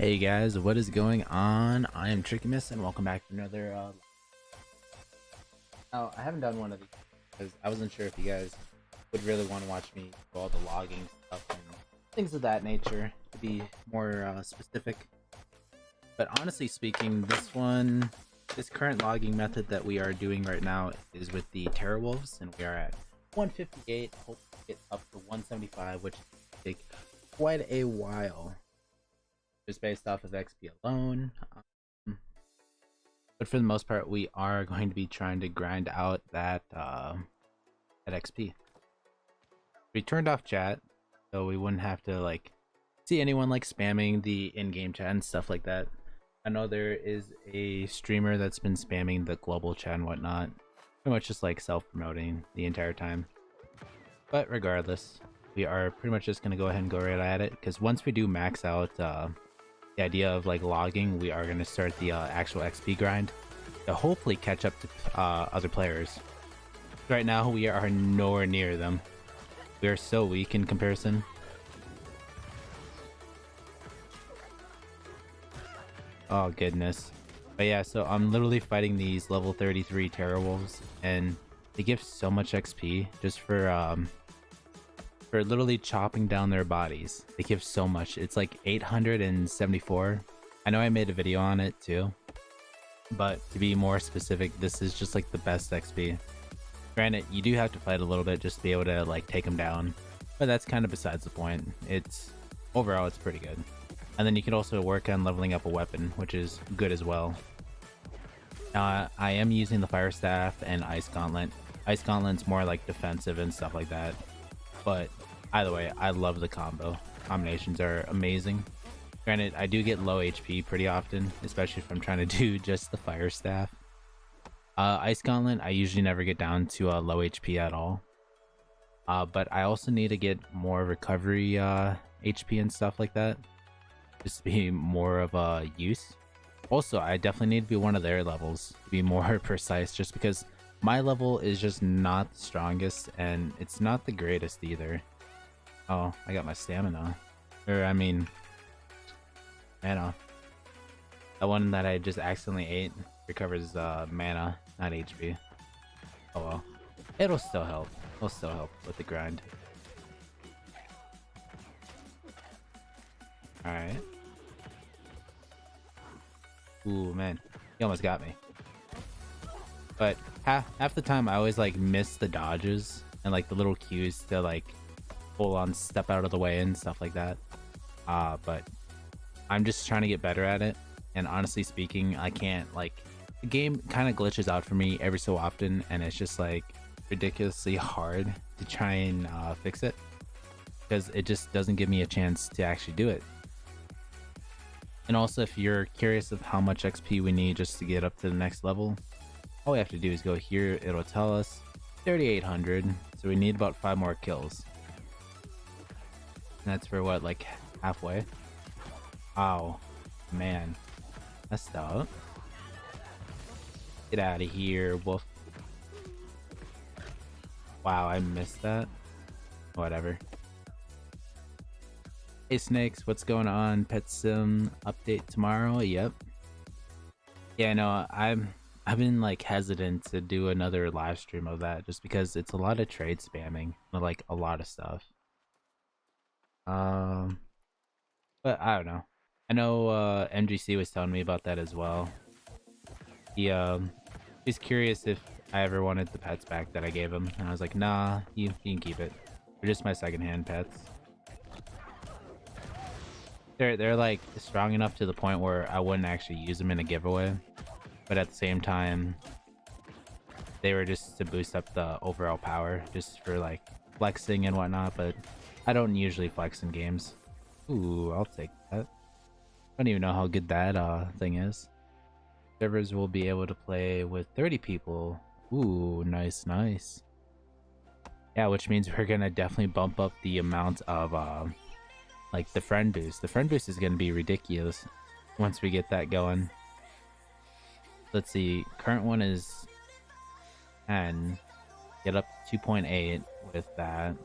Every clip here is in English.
Hey guys, what is going on? I am TrickyMist and welcome back to another oh, I haven't done one of these because I wasn't sure if you guys would really want to watch me do all the logging stuff and things of that nature, to be more specific. But honestly speaking, this current logging method that we are doing right now is with the Terror Wolves, and we are at 158, hope to get up to 175, which will take quite a while just based off of XP alone. But for the most part, we are going to be trying to grind out that XP. We turned off chat, so we wouldn't have to like see anyone like spamming the in-game chat and stuff like that. I know there is a streamer that's been spamming the global chat and whatnot, pretty much just like self-promoting the entire time. But regardless, we are pretty much just gonna go ahead and go right at it, because once we do max out the idea of like logging, we are going to start the actual XP grind to hopefully catch up to other players. Right now we are nowhere near them. We are so weak in comparison. Oh goodness. But yeah, so I'm literally fighting these level 33 Terror Wolves, and they give so much XP just for literally chopping down their bodies. They give so much. It's like 874. I know I made a video on it too, but to be more specific, this is just like the best XP. Granted, you do have to fight a little bit just to be able to like take them down, but that's kind of besides the point. It's overall, it's pretty good. And then you can also work on leveling up a weapon, which is good as well. I am using the Fire Staff and Ice Gauntlet. Ice Gauntlet's more like defensive and stuff like that, but either way, I love the combinations are amazing. Granted, I do get low HP pretty often, especially if I'm trying to do just the Fire Staff. Ice Gauntlet, I usually never get down to low HP at all, but I also need to get more recovery HP and stuff like that, just to be more of a use. Also, I definitely need to be one of their levels to be more precise, just because my level is just not the strongest, and it's not the greatest either. Oh, I got my stamina. Or, I mean, mana. The one that I just accidentally ate recovers mana, not HP. Oh well. It'll still help. It'll still help with the grind. Alright. Ooh, man. He almost got me. But half the time I always like miss the dodges and like the little cues to like full on step out of the way and stuff like that. But I'm just trying to get better at it, and honestly speaking, I can't, like, the game kind of glitches out for me every so often, and it's just like ridiculously hard to try and fix it, because it just doesn't give me a chance to actually do it. And also, if you're curious of how much XP we need just to get up to the next level, all we have to do is go here. It'll tell us 3,800, so we need about 5 more kills. And that's for what, like halfway? Wow, man, messed up. Get out of here, wolf. Wow, I missed that. Whatever. Hey Snakes, what's going on? Pet Sim update tomorrow? Yep. Yeah, no, I've been like hesitant to do another live stream of that, just because it's a lot of trade spamming, like a lot of stuff. But I don't know. I know MGC was telling me about that as well. He's curious if I ever wanted the pets back that I gave him, and I was like, nah, you can keep it. They're just my secondhand pets. They're like strong enough to the point where I wouldn't actually use them in a giveaway, but at the same time, they were just to boost up the overall power, just for like flexing and whatnot. But I don't usually flex in games. Ooh, I'll take that. I don't even know how good that thing is. Servers will be able to play with 30 people. Ooh, nice, nice. Yeah, which means we're gonna definitely bump up the amount of like the friend boost. The friend boost is gonna be ridiculous once we get that going. Let's see, current one is 10. Get up to 2.8 with that.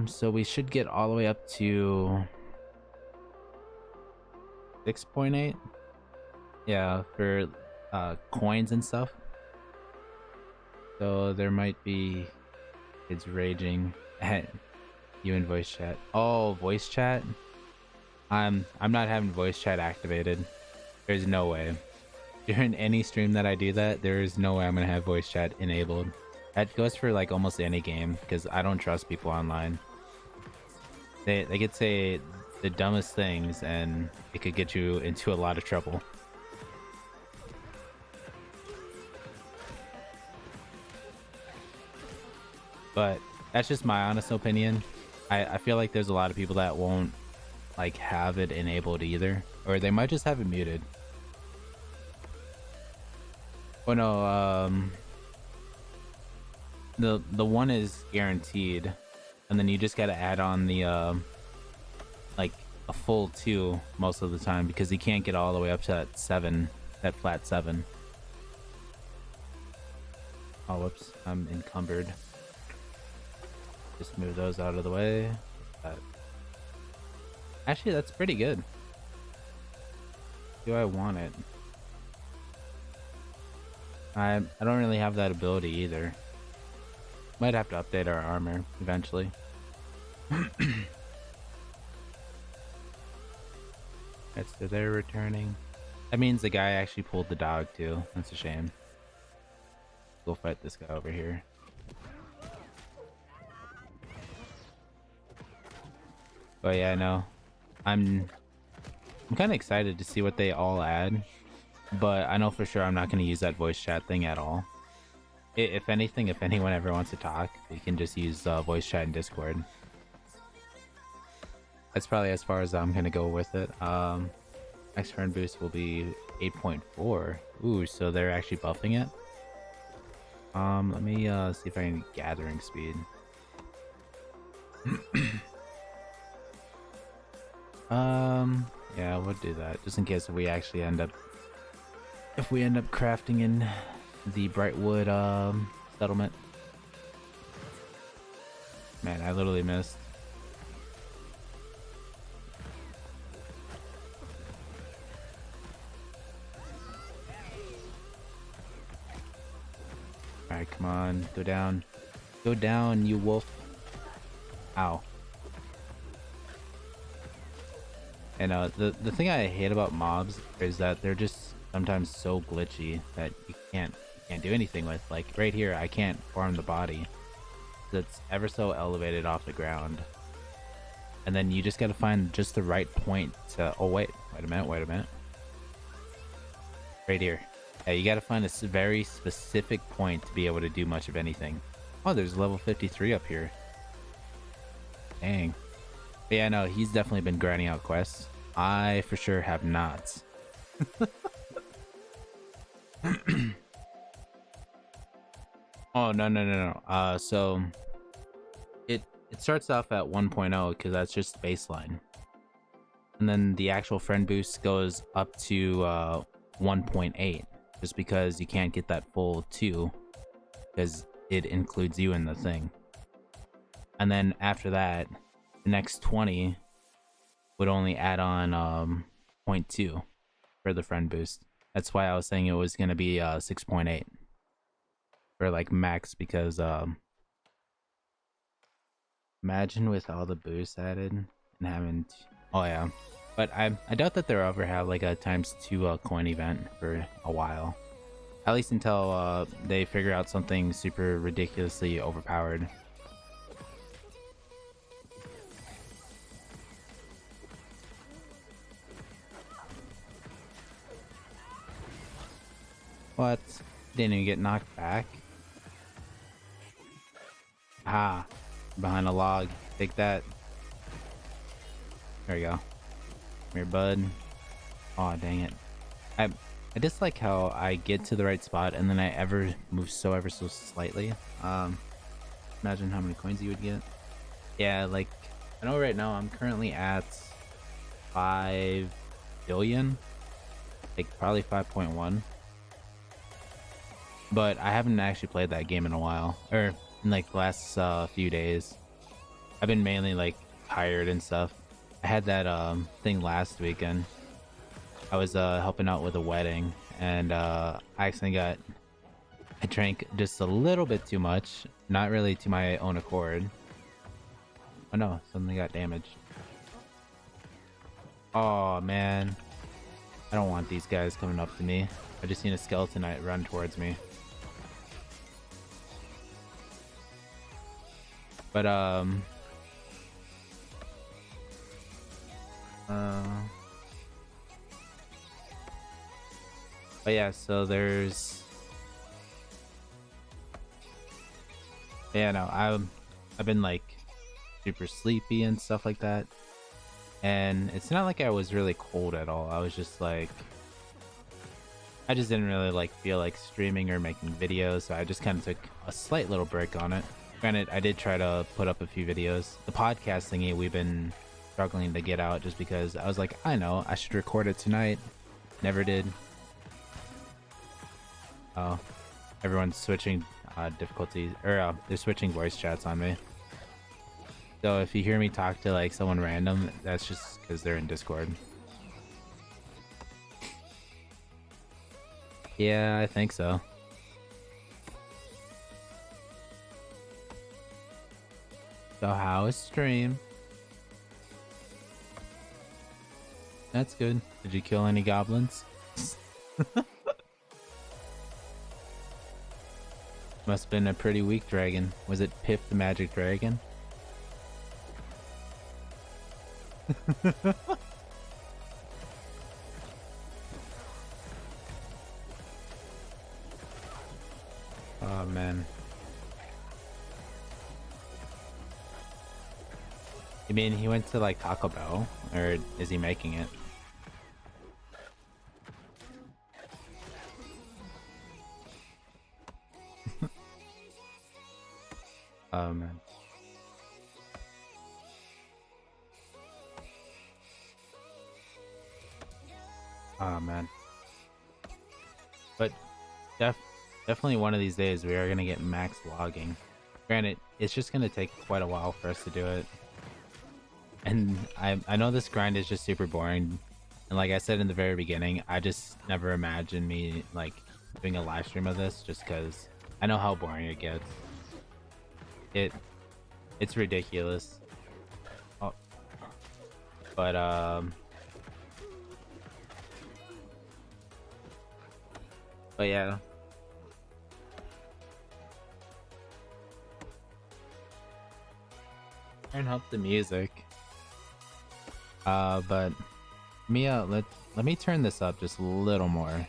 So we should get all the way up to 6.8. Yeah, for coins and stuff. So there might be kids raging at you in voice chat. Oh, voice chat? I'm not having voice chat activated. There's no way. During any stream that I do that, there is no way I'm gonna have voice chat enabled. That goes for like almost any game because I don't trust people online. They could say the dumbest things and it could get you into a lot of trouble. But that's just my honest opinion. I feel like there's a lot of people that won't like have it enabled either, or they might just have it muted. Oh no, the one is guaranteed, and then you just gotta add on the like a full 2 most of the time because you can't get all the way up to that 7, that flat 7. Oh whoops, I'm encumbered. Just move those out of the way. Actually, that's pretty good. Do I want it? I don't really have that ability either. Might have to update our armor eventually. Right, so they're returning. That means the guy actually pulled the dog too. That's a shame. Go fight this guy over here. But yeah, no. I'm kind of excited to see what they all add, but I know for sure I'm not going to use that voice chat thing at all. If anything, if anyone ever wants to talk, you can just use voice chat in Discord. That's probably as far as I'm going to go with it. Next friend boost will be 8.4. Ooh, so they're actually buffing it. Let me see if I can get gathering speed. Yeah, we'll do that just in case we actually end up crafting in the Brightwood settlement. Man, I literally missed. All right, come on, go down, you wolf. Ow. And the thing I hate about mobs is that they're just sometimes so glitchy that you can't do anything with. Like right here, I can't farm the body. That's ever so elevated off the ground. And then you just gotta find just the right point to... Oh wait a minute. Right here. Yeah, you gotta find a very specific point to be able to do much of anything. Oh, there's level 53 up here. Dang. But yeah, no, he's definitely been grinding out quests. I for sure have not. Oh, no. So it starts off at 1.0 because that's just baseline. And then the actual friend boost goes up to 1.8 just because you can't get that full 2 because it includes you in the thing. And then after that, the next 20 would only add on 0.2 for the friend boost. That's why I was saying it was going to be 6.8 for like max because imagine with all the boosts added and having oh yeah, but I doubt that they'll ever have like a ×2 coin event for a while, at least until they figure out something super ridiculously overpowered. What? Didn't even get knocked back? Ah, behind a log. Take that. There you go. Come here, bud. Aw, dang it. I just like how I get to the right spot and then I ever move ever so slightly. Imagine how many coins you would get. Yeah, like, I know right now I'm currently at 5 billion. Like, probably 5.1. But I haven't actually played that game in a while, or in like the last few days. I've been mainly like tired and stuff. I had that thing last weekend. I was helping out with a wedding, and I drank just a little bit too much, not really to my own accord. Oh no, something got damaged. Oh man, I don't want these guys coming up to me. I just seen a skeleton run towards me. But but yeah, so there's yeah, no, I've been like super sleepy and stuff like that. And it's not like I was really cold at all. I was just like I just didn't really like feel like streaming or making videos, so I just kind of took a slight little break on it. Granted, I did try to put up a few videos. The podcast thingy we've been struggling to get out just because I was like, I know, I should record it tonight. Never did. Oh, everyone's switching difficulties, or they're switching voice chats on me. So if you hear me talk to like someone random, that's just because they're in Discord. Yeah, I think so. So how is stream? That's good. Did you kill any goblins? Must have been a pretty weak dragon. Was it Pip the Magic Dragon? Oh man. You mean he went to like Taco Bell? Or is he making it? Oh man. Oh man. But definitely one of these days we are gonna get max logging. Granted, it's just gonna take quite a while for us to do it. And I know this grind is just super boring. And like I said in the very beginning, I just never imagined me like doing a live stream of this just because I know how boring it gets. It's ridiculous. Oh. But yeah. Turn up the music. But Mia, let me turn this up just a little more.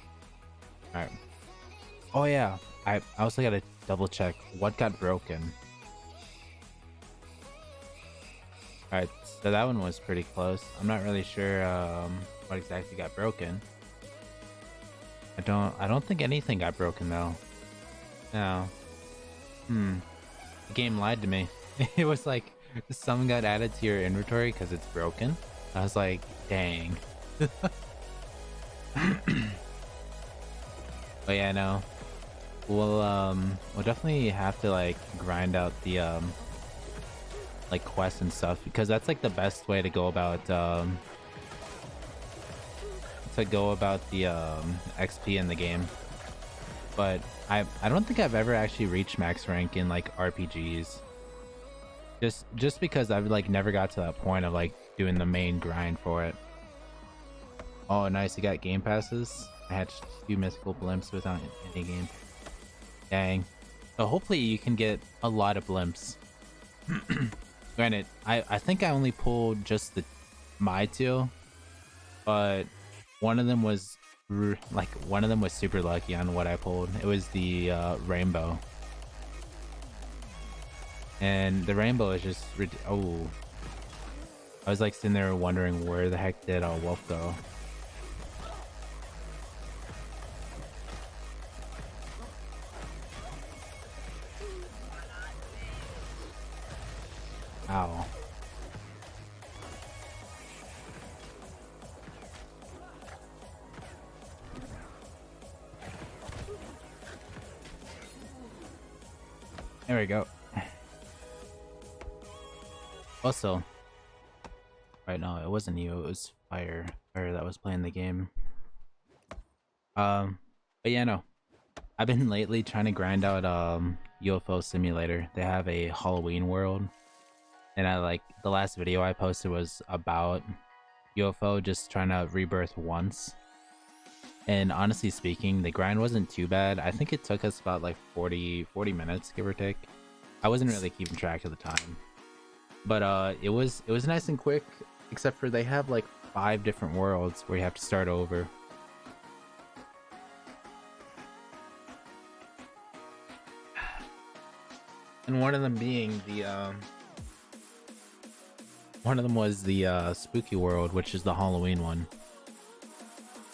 Alright. Oh yeah, I also gotta double check what got broken. Alright, so that one was pretty close. I'm not really sure what exactly got broken. I don't think anything got broken though. No. The game lied to me. It was like some got added to your inventory because it's broken. I was like, dang. But yeah, no. We'll definitely have to like grind out the like quests and stuff because that's like the best way to go about the XP in the game. But I don't think I've ever actually reached max rank in like RPGs. Just because I've like never got to that point of like doing the main grind for it. Oh nice, you got game passes. I had a few mythical blimps without any game. Dang. So hopefully you can get a lot of blimps. Granted, I think I only pulled just my two, but one of them was super lucky on what I pulled. It was the rainbow. And the rainbow is just oh. I was like sitting there wondering where the heck did Wolf go. Ow. There we go. Also, right now it wasn't you, it was Fire that was playing the game. But yeah, no. I've been lately trying to grind out UFO Simulator. They have a Halloween world, and I like the last video I posted was about UFO just trying to rebirth once. And honestly speaking, the grind wasn't too bad. I think it took us about like 40 minutes, give or take. I wasn't really keeping track of the time. But it was nice and quick, except for they have like 5 different worlds where you have to start over. And one of them being the one of them was the spooky world, which is the Halloween one.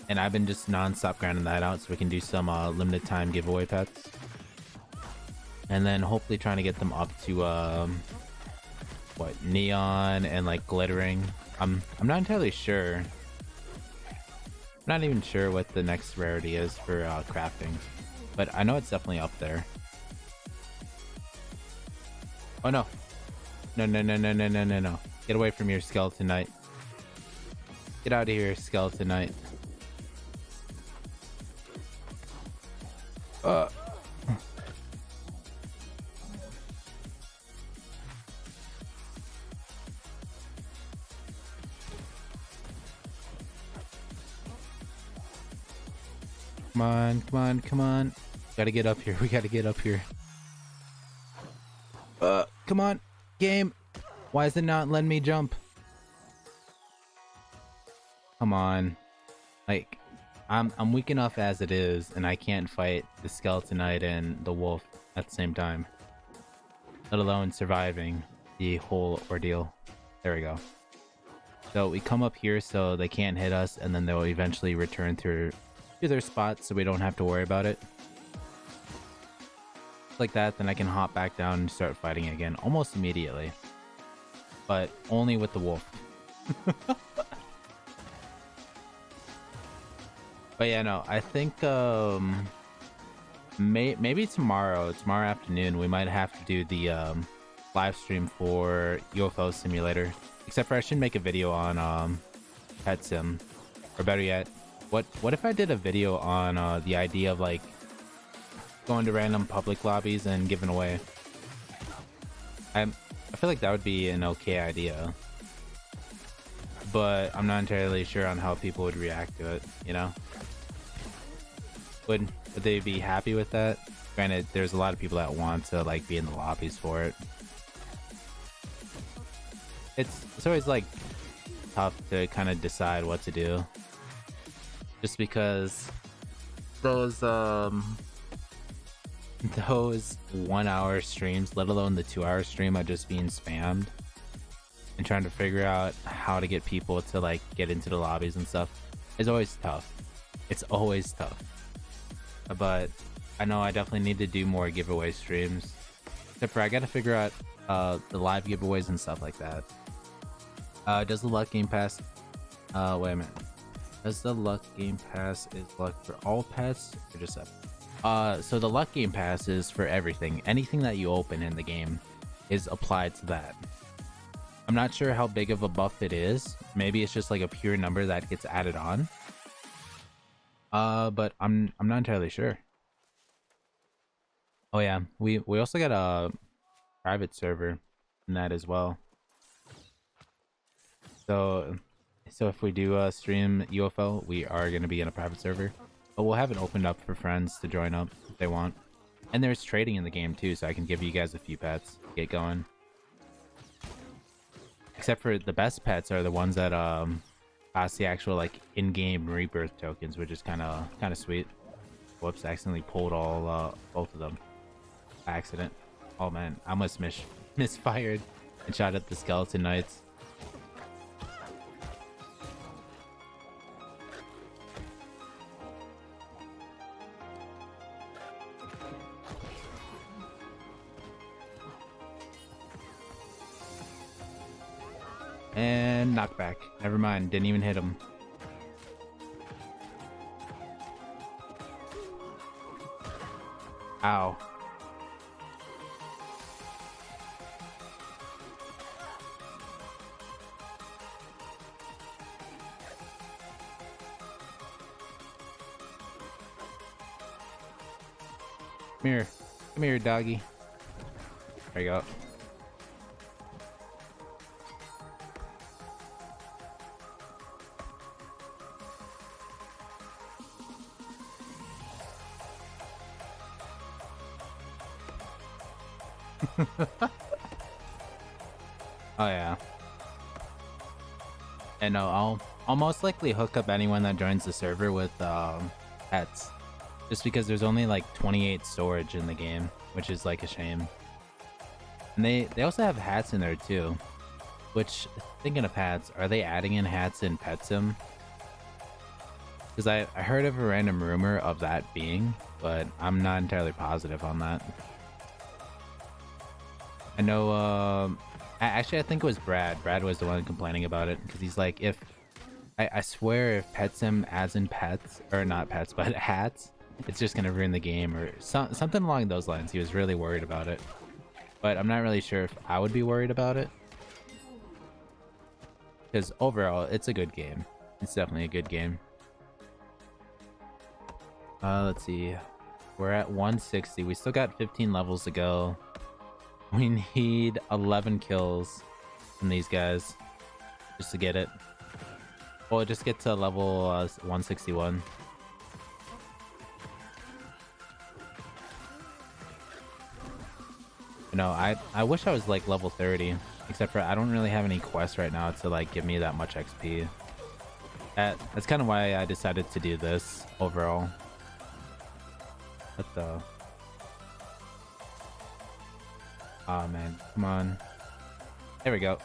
And I've been just non-stop grinding that out so we can do some limited time giveaway pets. And then hopefully trying to get them up to what, neon and like glittering. I'm not entirely sure. I'm not even sure what the next rarity is for crafting, but I know it's definitely up there. Oh no. No, no, no, no, no, no, no, no. Get away from your skeleton knight. Get out of here, skeleton knight. Come on, come on, come on. Gotta get up here. We gotta get up here. Come on, game. Why is it not letting me jump? Come on. Like, I'm weak enough as it is, and I can't fight the skeleton knight and the wolf at the same time. Let alone surviving the whole ordeal. There we go. So we come up here so they can't hit us, and then they'll eventually return to their spot so we don't have to worry about it. Like that, then I can hop back down and start fighting again almost immediately. But only with the wolf. But yeah, no, I think maybe tomorrow afternoon we might have to do the live stream for UFO Simulator. Except for I should make a video on Pet Sim, or better yet, what if I did a video on the idea of like going to random public lobbies and giving away? I feel like that would be an okay idea, but I'm not entirely sure on how people would react to it, you know? Would they be happy with that? Granted, there's a lot of people that want to like be in the lobbies for it. It's always like tough to kind of decide what to do, just because those 1 hour streams, let alone the 2 hour stream of just being spammed and trying to figure out how to get people to like get into the lobbies and stuff, is always tough. It's always tough. But I know I definitely need to do more giveaway streams. Except for I gotta figure out the live giveaways and stuff like that. Does the luck game pass? Wait a minute. Does the luck game pass is luck for all pets or just up? So the luck game pass is for everything. Anything that you open in the game is applied to that. I'm not sure how big of a buff it is. Maybe it's just like a pure number that gets added on. But I'm not entirely sure. Oh yeah, we also got a private server in that as well. So if we do stream UFO, we are gonna be in a private server, but we'll have it opened up for friends to join up if they want. And there's trading in the game too, so I can give you guys a few pets to get going. Except for the best pets are the ones that cost the actual like in-game rebirth tokens, which is kind of sweet. Whoops! I accidentally pulled all both of them by accident. Oh man, I almost misfired and shot at the skeleton knights. And knockback. Never mind, didn't even hit him. Ow. Come here. Come here, doggy. There you go. Oh yeah. And no, I'll most likely hook up anyone that joins the server with pets. Just because there's only like 28 storage in the game, which is like a shame. And they also have hats in there too. Which, thinking of hats, are they adding in hats in Pet Sim? Because I heard of a random rumor of that being, but I'm not entirely positive on that. I know, actually I think it was Brad. Brad was the one complaining about it, because he's like, I swear if Pet Sim adds in pets, or not pets, but hats, it's just going to ruin the game, or something along those lines. He was really worried about it. But I'm not really sure if I would be worried about it. Because overall, it's a good game. It's definitely a good game. Let's see. We're at 160. We still got 15 levels to go. We need 11 kills from these guys just to get it. Well, just get to level 161. You know, I wish I was like level 30. Except for I don't really have any quests right now to like give me that much XP. That's kind of why I decided to do this overall. What the? Oh man, come on. There we go.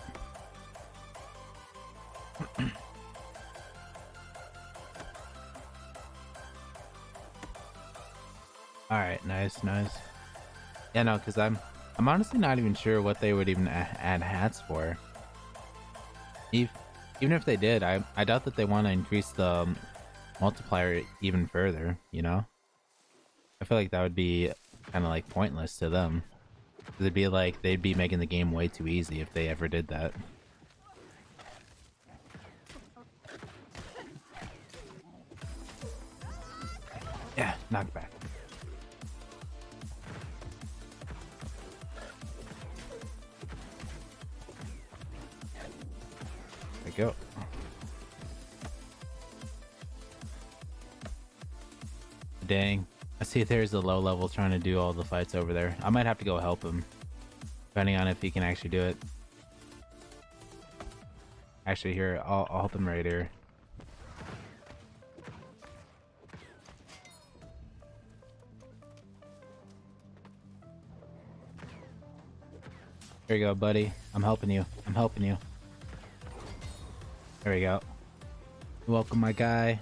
Alright, nice. Yeah, no, because I'm honestly not even sure what they would even add hats for. Even if they did, I doubt that they want to increase the multiplier even further, you know? I feel like that would be kind of like pointless to them. It'd be like they'd be making the game way too easy if they ever did that. Yeah, knock back. Go. Dang. I see there's a low level trying to do all the fights over there. I might have to go help him. Depending on if he can actually do it. Actually, here, I'll help him right here. There you go, buddy. I'm helping you. I'm helping you. There we go. You're welcome, my guy.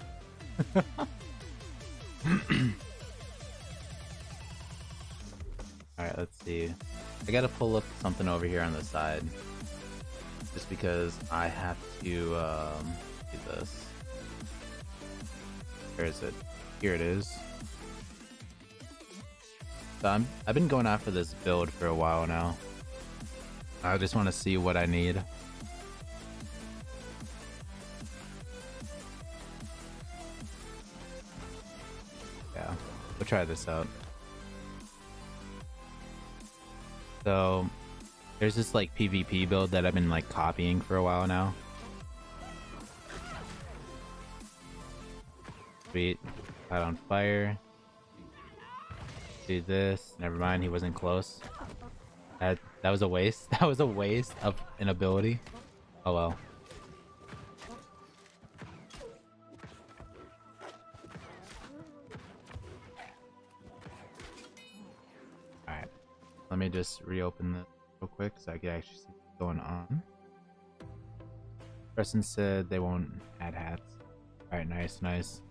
Alright, let's see. I gotta pull up something over here on the side. Just because I have to do this. Where is it? Here it is. So I've been going after this build for a while now. I just want to see what I need. Yeah, we'll try this out. So there's this like PvP build that I've been like copying for a while now. Sweet. Light on fire. Do this. Never mind, he wasn't close. That was a waste. That was a waste of an ability. Oh well. Alright. Let me just reopen this real quick so I can actually see what's going on. Person said they won't add hats. Alright, nice.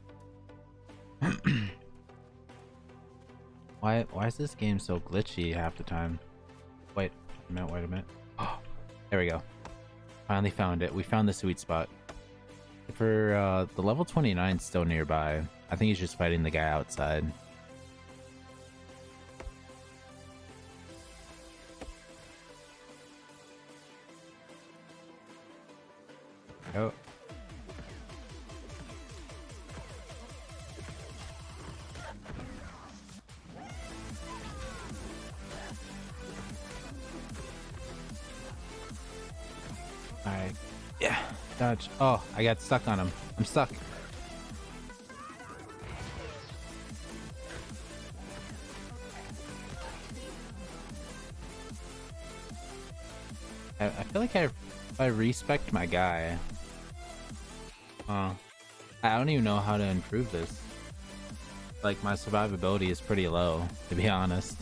Why is this game so glitchy half the time? Wait a minute. Oh, there we go. Finally found it. We found the sweet spot. For the level 29 still nearby. I think he's just fighting the guy outside. Oh. Alright. Yeah, dodge. Oh, I got stuck on him. I'm stuck. I feel like I respect my guy. I don't even know how to improve this. Like, my survivability is pretty low, to be honest.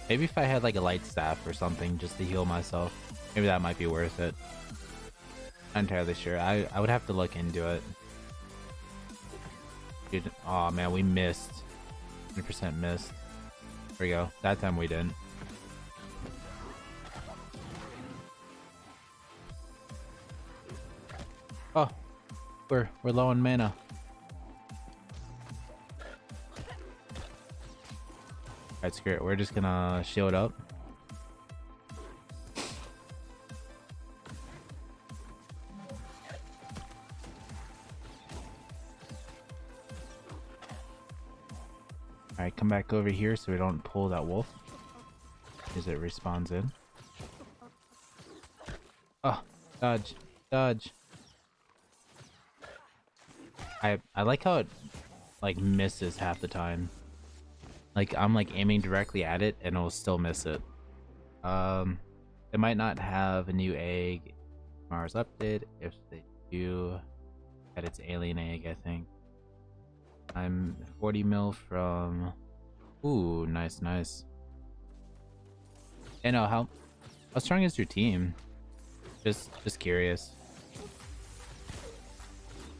Maybe if I had like a light staff or something just to heal myself, maybe that might be worth it. Not entirely sure. I would have to look into it. Dude, oh man, we missed. 100% missed. There we go. That time we didn't. Oh, we're low on mana. Alright, screw it. We're just gonna shield up. Alright, come back over here so we don't pull that wolf as it respawns in. Oh, dodge, dodge. I like how it like misses half the time. Like I'm like aiming directly at it and it'll still miss it. It might not have a new egg tomorrow's update. If they do, that it's alien egg, I think. I'm 40 mil from. Ooh, nice, nice. And how strong is your team? Just curious.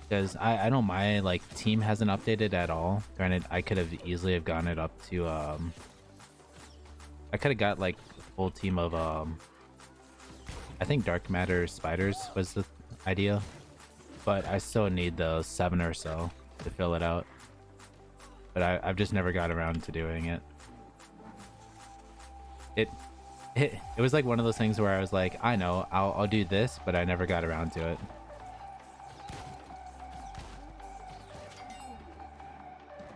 Because I know my like team hasn't updated at all. Granted, I could have easily have gotten it up to I could have got like a full team of I think dark matter spiders was the idea, but I still need the 7 or so to fill it out. But I've just never got around to doing it. It was like one of those things where I was like, I know I'll do this, but I never got around to it.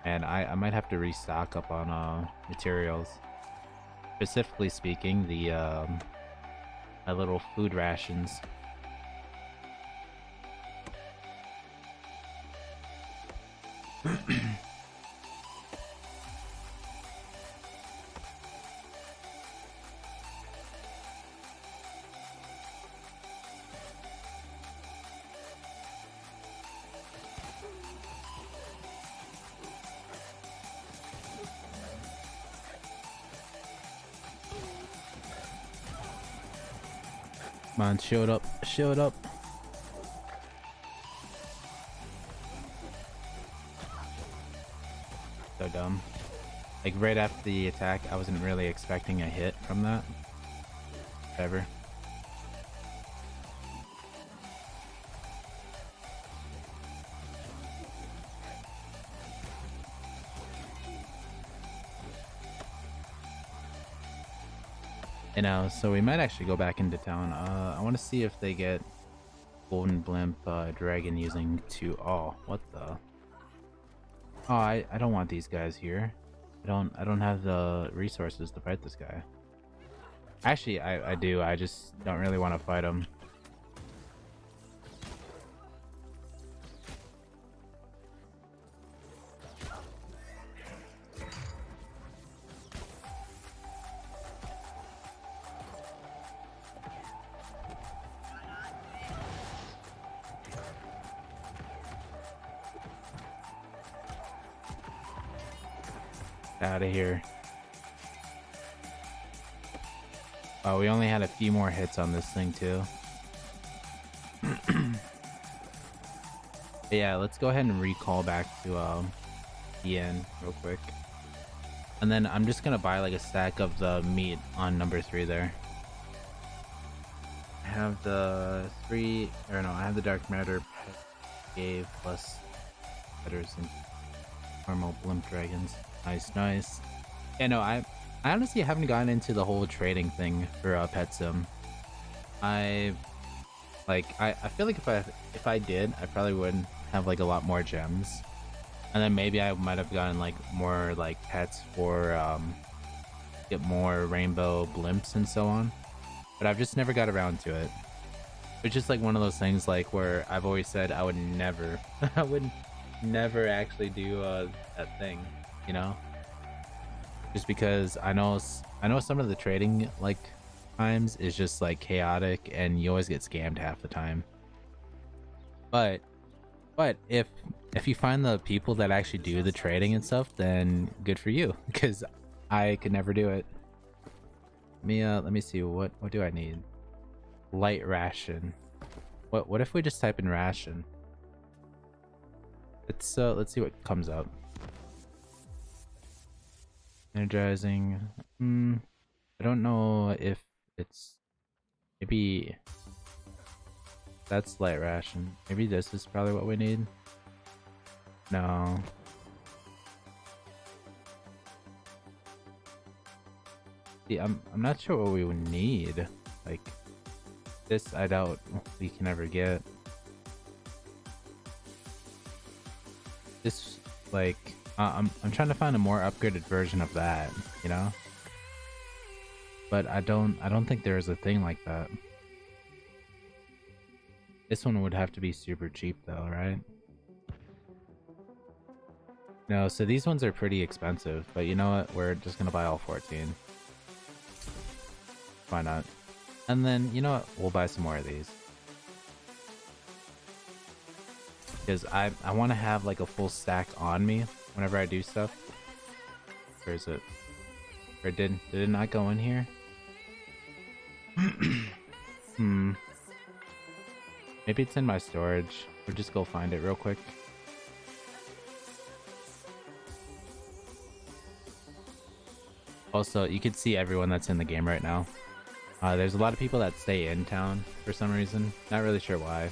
And I might have to restock up on materials. Specifically speaking, the my little food rations. Come on, shield up, shield up. So dumb. Like right after the attack, I wasn't really expecting a hit from that. Whatever. You know, so we might actually go back into town. I want to see if they get golden blimp dragon using two. Oh, what the? Oh, I don't want these guys here. I don't have the resources to fight this guy. Actually, I do. I just don't really want to fight him. Out of here. Oh, we only had a few more hits on this thing too. Yeah, let's go ahead and recall back to the end real quick. And then I'm just gonna buy like a stack of the meat on number 3 there. I have the I have the dark matter gave plus betters and normal blimp dragons. Nice, nice. Yeah, no, I honestly haven't gotten into the whole trading thing for pet sim. I feel like if I did, I probably would have like a lot more gems, and then maybe I might have gotten like more like pets for get more rainbow blimps and so on. But I've just never got around to it. It's just like one of those things like where I've always said I would never, I would never actually do that thing, you know? Just because I know some of the trading like times is just like chaotic and you always get scammed half the time. But if you find the people that actually do the trading and stuff, then good for you because I could never do it. Let me see what do I need? Light ration. What if we just type in ration? Let's see what comes up. Energizing. I don't know if it's maybe that's light ration. Maybe this is probably what we need. No. See, I'm not sure what we would need. Like this, I doubt we can ever get. This, like, I'm trying to find a more upgraded version of that, you know. But I don't think there is a thing like that. This one would have to be super cheap though, right? No, so these ones are pretty expensive, but you know what? We're just gonna buy all 14. Why not? And then, you know what? We'll buy some more of these. Because I want to have like a full stack on me whenever I do stuff. Where is it? Or did it not go in here? Maybe it's in my storage. We'll just go find it real quick. Also, you can see everyone that's in the game right now. There's a lot of people that stay in town for some reason. Not really sure why.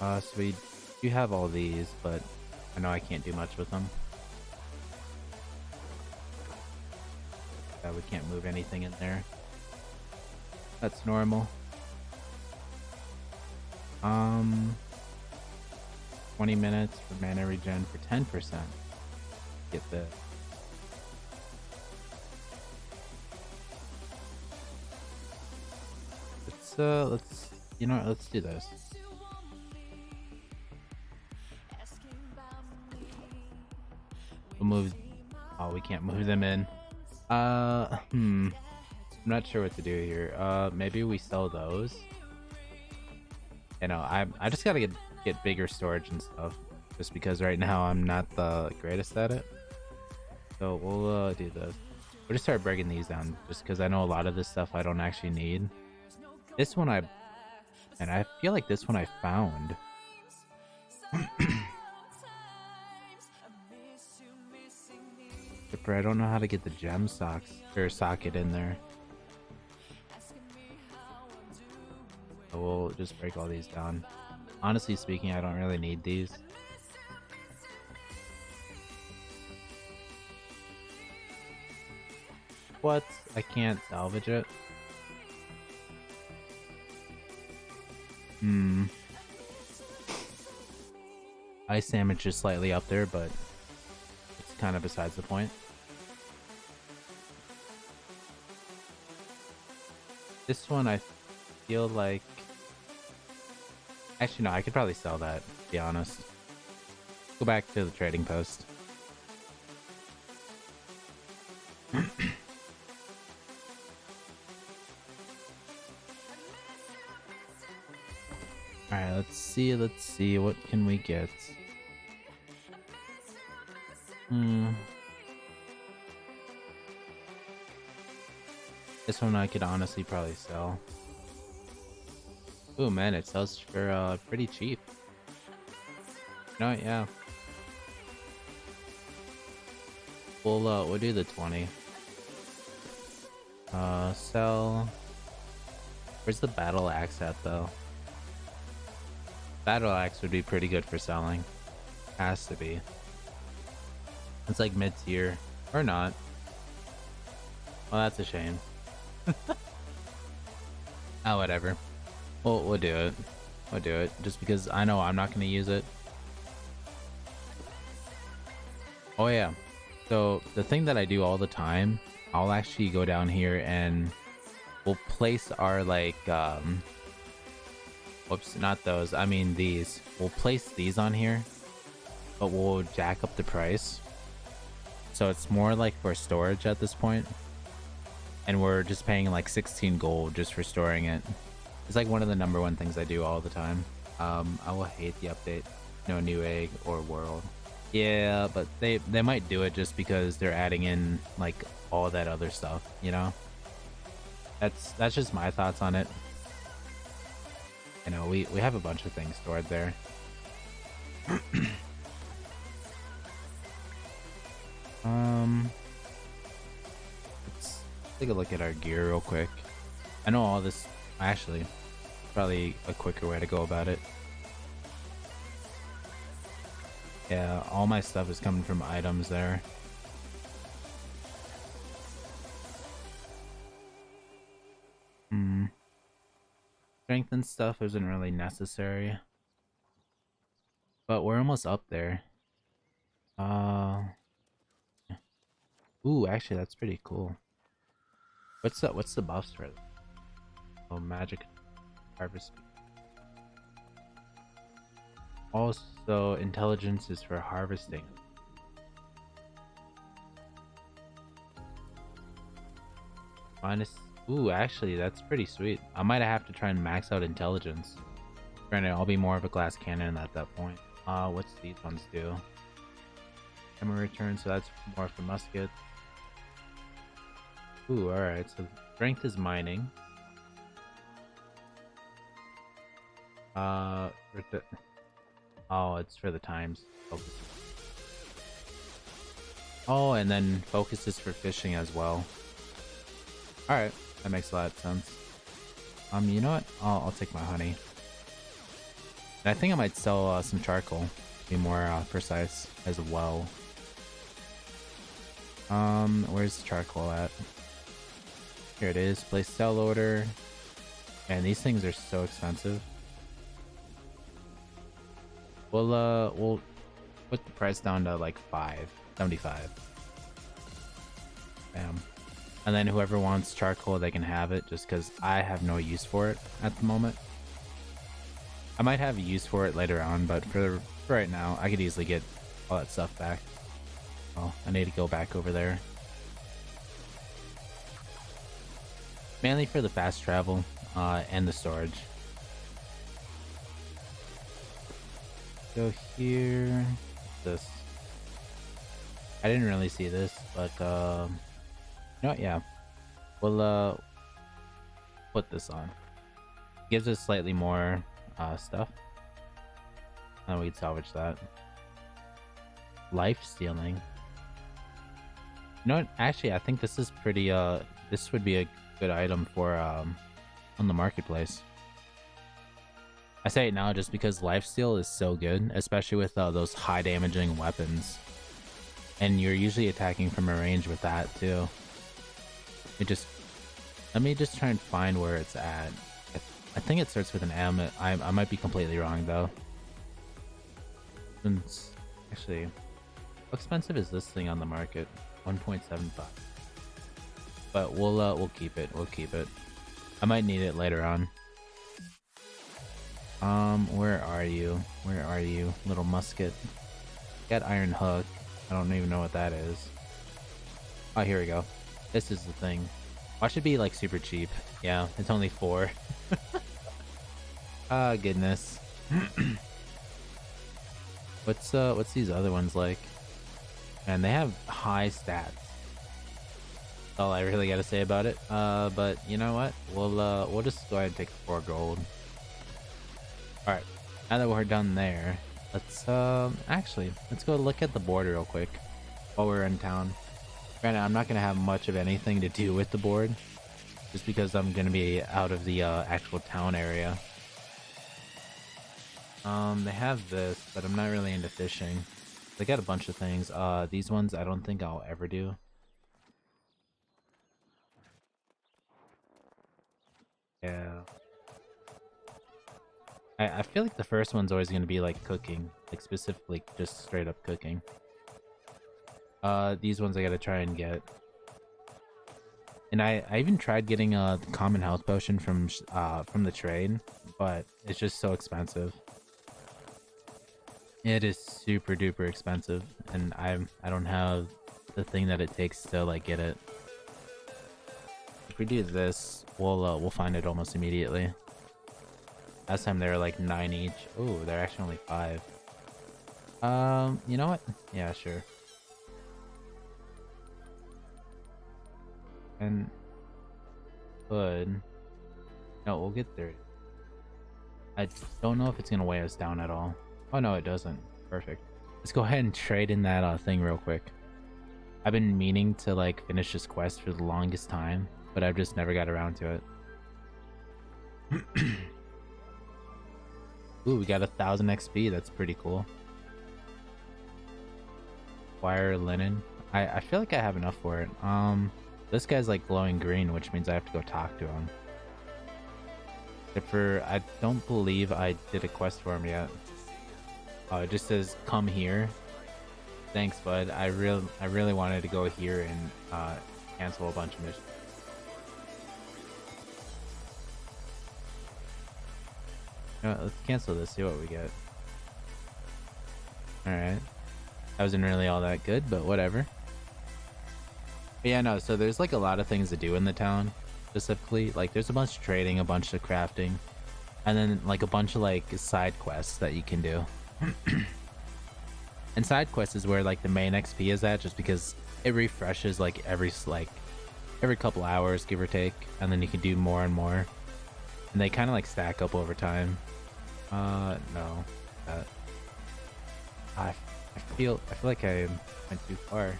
So we do have all these, but I know I can't do much with them. We can't move anything in there. That's normal. 20 minutes for mana regen for 10%. Get this. Let's you know what, let's do this. We'll move. Oh, we can't move them in. I'm not sure what to do here. Maybe we sell those. You know, I just gotta get bigger storage and stuff, just because right now I'm not the greatest at it. So we'll do this. We'll just start breaking these down, just because I know a lot of this stuff I don't actually need. This one I feel like this one I found. I don't know how to get the gem socks or socket in there. So we'll just break all these down. Honestly speaking, I don't really need these. What? I can't salvage it? Ice damage is slightly up there, but it's kind of besides the point. This one I feel like... Actually, no, I could probably sell that, to be honest. Go back to the trading post. Alright, let's see, what can we get? This one I could honestly probably sell. Oh man, it sells for pretty cheap. No, yeah. We'll do the 20. Sell. Where's the battle axe at though? Battle axe would be pretty good for selling. Has to be. It's like mid-tier. Or not. Well, that's a shame. Oh, whatever. We'll do it. We'll do it. Just because I know I'm not going to use it. Oh, yeah. So, the thing that I do all the time, I'll actually go down here and we'll place our, like, Whoops, not those. I mean these. We'll place these on here, but we'll jack up the price. So it's more like for storage at this point. And we're just paying like 16 gold just for storing it. It's like one of the #1 things I do all the time. I will hate the update. No new egg or world. Yeah, but they might do it just because they're adding in like all that other stuff, you know? That's just my thoughts on it. You know, we have a bunch of things stored there. Let's take a look at our gear real quick. I know all this actually probably a quicker way to go about it. Yeah, all my stuff is coming from items there. Strength and stuff isn't really necessary. But we're almost up there. Ooh, actually that's pretty cool. What's the buffs for it? Oh, magic harvest. Also, intelligence is for harvesting. Minus. Ooh, actually, that's pretty sweet. I might have to try and max out intelligence. Granted, I'll be more of a glass cannon at that point. What's these ones do? Hammer return, so that's more for muskets. Ooh, alright, so strength is mining. Oh, it's for the times. Focus. Oh, and then focus is for fishing as well. Alright, that makes a lot of sense. You know what? I'll take my honey. And I think I might sell some charcoal, to be more precise as well. Where's the charcoal at? Here it is. Place sell order. And these things are so expensive. We'll put the price down to like $5.75. Bam. And then whoever wants charcoal, they can have it, just because I have no use for it at the moment. I might have use for it later on, but for right now, I could easily get all that stuff back. Oh, I need to go back over there. Mainly for the fast travel and the storage. Go here. This. I didn't really see this, but you know what? Yeah, we'll put this on. Gives us slightly more stuff, and we can salvage that. Life stealing. You know what? Actually, I think this is pretty. This would be a good item for on the marketplace. I say it now just because lifesteal is so good, especially with those high damaging weapons, and you're usually attacking from a range with that too. Let me just try and find where it's at. I think it starts with an M. I might be completely wrong though. Actually, how expensive is this thing on the market? 1.75. But we'll keep it. We'll keep it. I might need it later on. Where are you? Where are you, little musket? Got iron hook. I don't even know what that is. Oh, here we go. This is the thing. Watch it be like super cheap. Yeah, it's only 4. Ah, goodness. What's these other ones like? And they have high stats. That's all I really gotta say about it. But you know what? We'll just go ahead and take 4 gold. Alright, now that we're done there, let's actually let's go look at the board real quick while we're in town. Granted, I'm not gonna have much of anything to do with the board, just because I'm gonna be out of the actual town area. They have this, but I'm not really into fishing. They got a bunch of things. These ones I don't think I'll ever do. Yeah. I feel like the first one's always going to be like cooking, like specifically just straight up cooking. These ones I gotta try and get. And I even tried getting a common health potion from the trade, but it's just so expensive. It is super duper expensive, and I don't have the thing that it takes to like get it. If we do this, we'll find it almost immediately. Last time they were like 9 each. Oh, they're actually only 5. You know what? Yeah, sure. And good. No, we'll get there. I don't know if it's gonna weigh us down at all. Oh no, it doesn't. Perfect. Let's go ahead and trade in that thing real quick. I've been meaning to like finish this quest for the longest time, but I've just never got around to it. Ooh, we got 1,000 XP. That's pretty cool. Wire linen. I feel like I have enough for it. This guy's like glowing green, which means I have to go talk to him. Except for I don't believe I did a quest for him yet. Oh, it just says come here. Thanks, bud. I really wanted to go here and cancel a bunch of missions. You know what, let's cancel this. See what we get. All right. That wasn't really all that good, but whatever. But yeah, no, so there's like a lot of things to do in the town, specifically. Like there's a bunch of trading, a bunch of crafting, and then like a bunch of like side quests that you can do. And side quests is where like the main XP is at, just because it refreshes like every couple hours, give or take, and then you can do more and more. And they kind of like stack up over time. No. I feel like I went too far.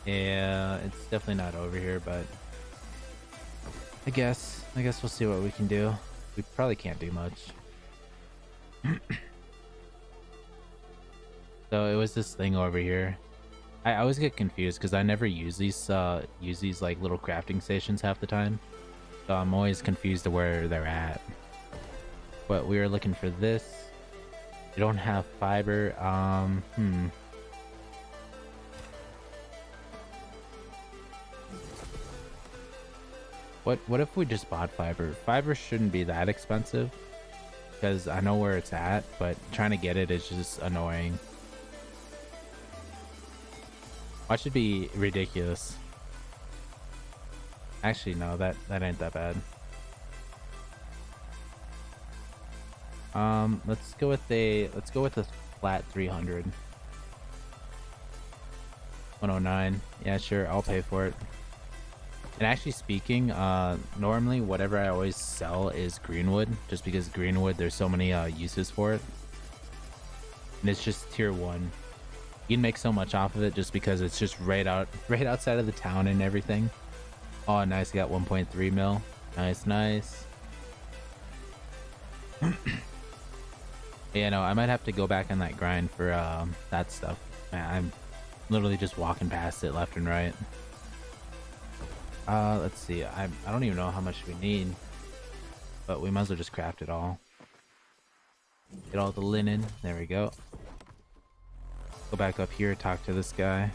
Yeah, it's definitely not over here, but I guess we'll see what we can do. We probably can't do much. So it was this thing over here. I always get confused because I never use these like little crafting stations half the time. So I'm always confused to where they're at. But we were looking for this. We don't have fiber. What if we just bought fiber? Fiber shouldn't be that expensive because I know where it's at, but trying to get it is just annoying. Watch it be ridiculous. Actually, no, that ain't that bad. Let's go with a flat 300. 109. Yeah, sure, I'll pay for it. And actually speaking, normally whatever I always sell is greenwood, just because greenwood there's so many uses for it. And it's just tier 1. You can make so much off of it just because it's just right outside of the town and everything. Oh, nice, I got 1.3 mil. Nice. Yeah, no, I might have to go back on that grind for that stuff. Man, I'm literally just walking past it left and right. Let's see. I don't even know how much we need, but we might as well just craft it all. Get all the linen. There we go. Go back up here, talk to this guy.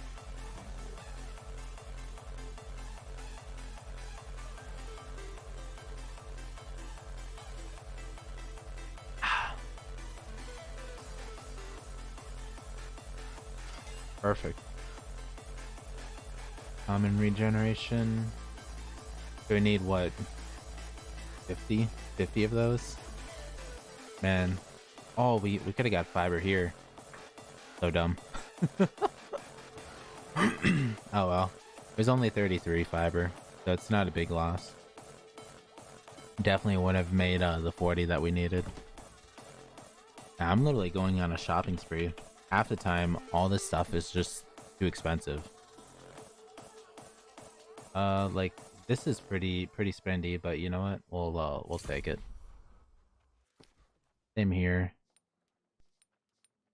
Perfect. Common regeneration. Do we need what? 50? 50 of those? Man. Oh, we could have got fiber here. So dumb. Oh well. There's only 33 fiber, so it's not a big loss. Definitely would have made the 40 that we needed. Now, I'm literally going on a shopping spree. Half the time, all this stuff is just too expensive. Like this is pretty spendy, but you know what? We'll take it. Same here.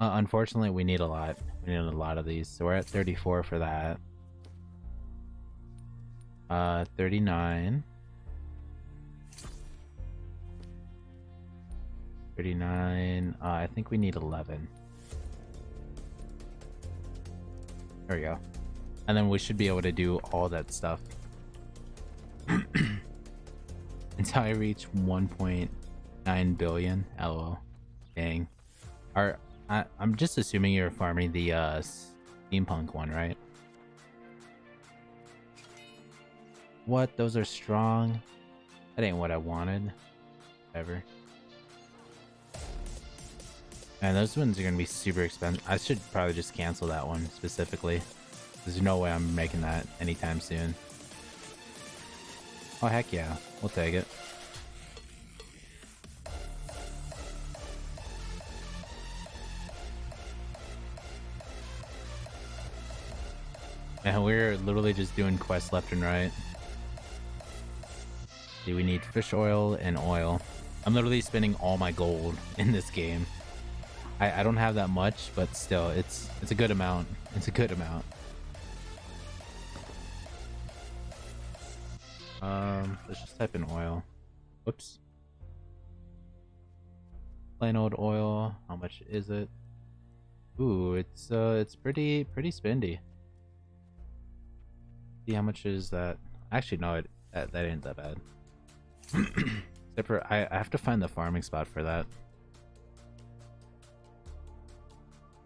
Unfortunately, we need a lot. We need a lot of these, so we're at 34 for that. 39. 39. I think we need 11. There we go. And then we should be able to do all that stuff until I reach 1.9 billion. LOL. Dang. I'm just assuming you're farming the steampunk one, right? What? Those are strong? That ain't what I wanted. Ever. And those ones are gonna be super expensive. I should probably just cancel that one specifically. There's no way I'm making that anytime soon. Oh heck yeah, we'll take it. And we're literally just doing quests left and right. See, we need fish oil and oil. I'm literally spending all my gold in this game. I don't have that much, but still, it's a good amount. It's a good amount. Let's just type in oil. Whoops. Plain old oil. How much is it? Ooh, it's pretty spendy. See how much is that? Actually, no, that ain't that bad. Except for I have to find the farming spot for that.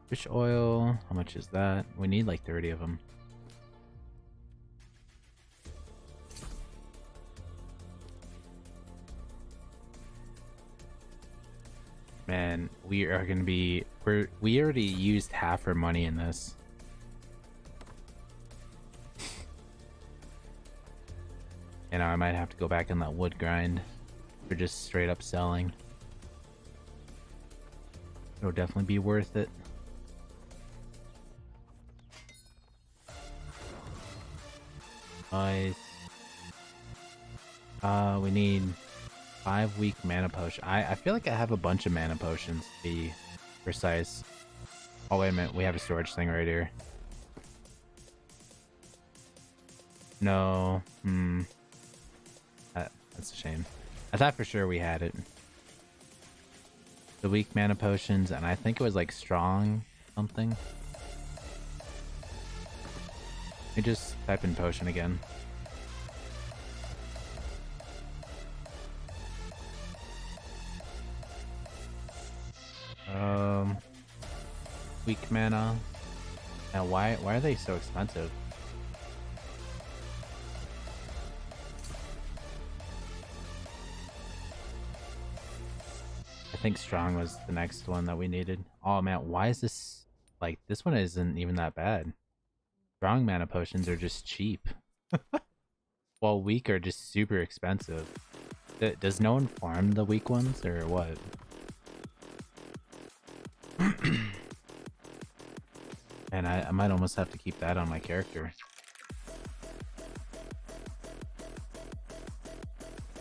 Fish oil. How much is that? We need like 30 of them. Man, we are gonna be we already used half our money in this. You know, I might have to go back on that wood grind for just straight up selling. It'll definitely be worth it. Nice. We need 5 weak mana potion. I feel like I have a bunch of mana potions to be precise. Oh wait a minute, we have a storage thing right here. No, that's a shame. I thought for sure we had it. The weak mana potions, and I think it was like strong something. Let me just type in potion again. Weak mana. Now why are they so expensive? I think strong was the next one that we needed. Oh man, why is this like this one isn't even that bad? Strong mana potions are just cheap. While weak are just super expensive. Does no one farm the weak ones or what? And I might almost have to keep that on my character.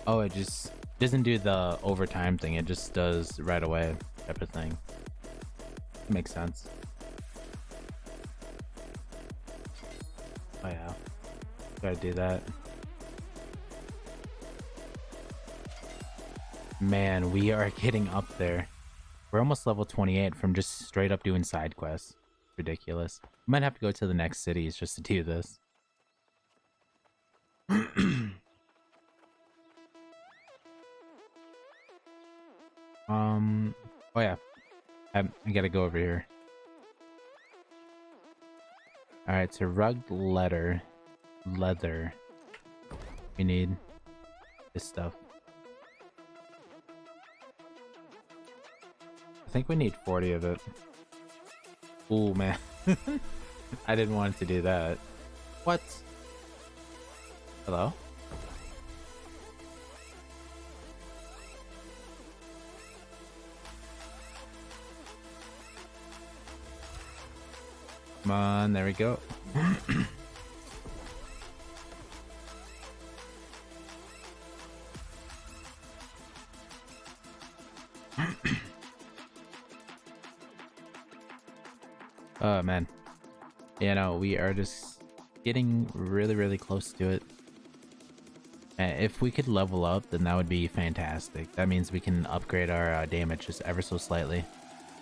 Oh, it just doesn't do the overtime thing. It just does right away type of thing. Makes sense. Oh yeah, gotta do that. Man, we are getting up there. We're almost level 28 from just straight up doing side quests. Ridiculous. Might have to go to the next cities just to do this. Oh yeah, I gotta go over here. All right, so rugged leather. We need this stuff. I think we need 40 of it. Ooh, man. I didn't want to do that. What? Hello? Come on, there we go. Oh man, you know, we are just getting really close to it. If we could level up, then that would be fantastic. That means we can upgrade our damage just ever so slightly.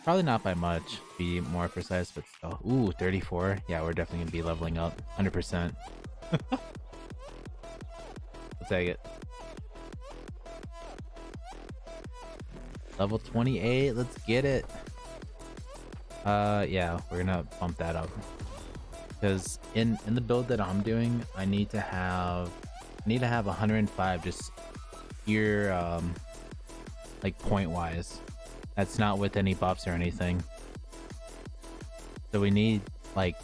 Probably not by much, be more precise, but still. Ooh, 34. Yeah, we're definitely gonna be leveling up. 100%. We'll take it. Level 28, let's get it. Yeah, we're gonna bump that up. Because in the build that I'm doing, I need to have 105 just here, like point wise. That's not with any buffs or anything. So we need like,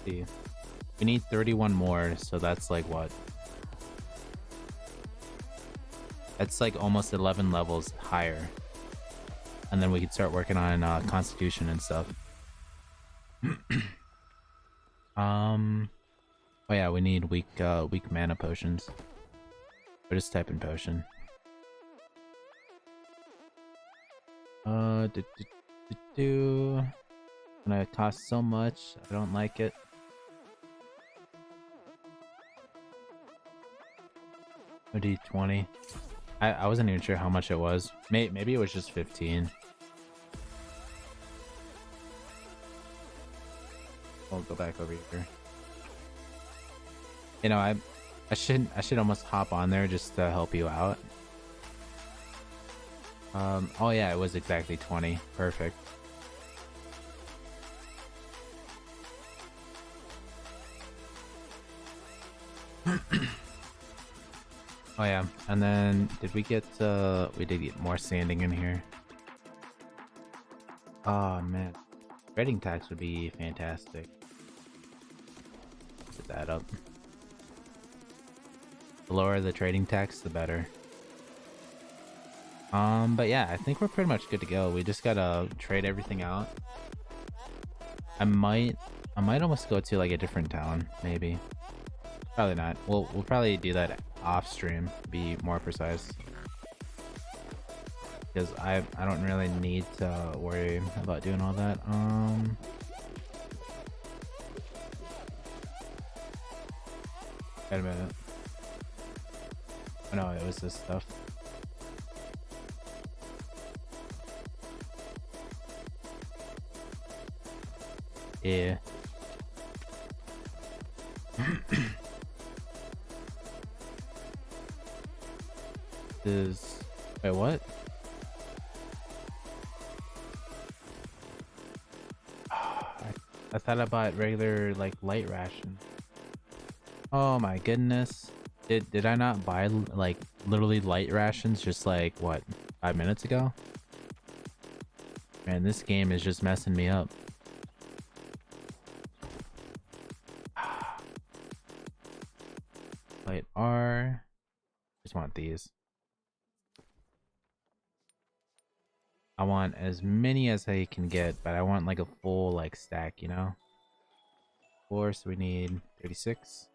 see, we need 31 more. So that's like what? That's like almost 11 levels higher. And then we could start working on Constitution and stuff. Oh yeah, we need weak mana potions. We're just typing potion. Gonna cost so much. I don't like it. D20. I wasn't even sure how much it was. Maybe it was just 15. We'll go back over here. You know, I should almost hop on there just to help you out. Oh yeah, it was exactly 20. Perfect. Oh yeah, and then did we get we did get more sanding in here. Oh man. Trading tax would be fantastic. Put that up. The lower the trading tax, the better. But yeah, I think we're pretty much good to go. We just gotta trade everything out. I might almost go to like a different town, maybe. Probably not. We'll probably do that off stream, be more precise. Because I don't really need to worry about doing all that. Wait a minute. Oh no, it was this stuff. Yeah. Wait, what? I thought I bought regular like light ration. Oh my goodness. Did I not buy like literally light rations just like what, 5 minutes ago? Man, this game is just messing me up. Light R. Just want these. I want as many as I can get, but I want like a full like stack, you know? 4, so we need 36.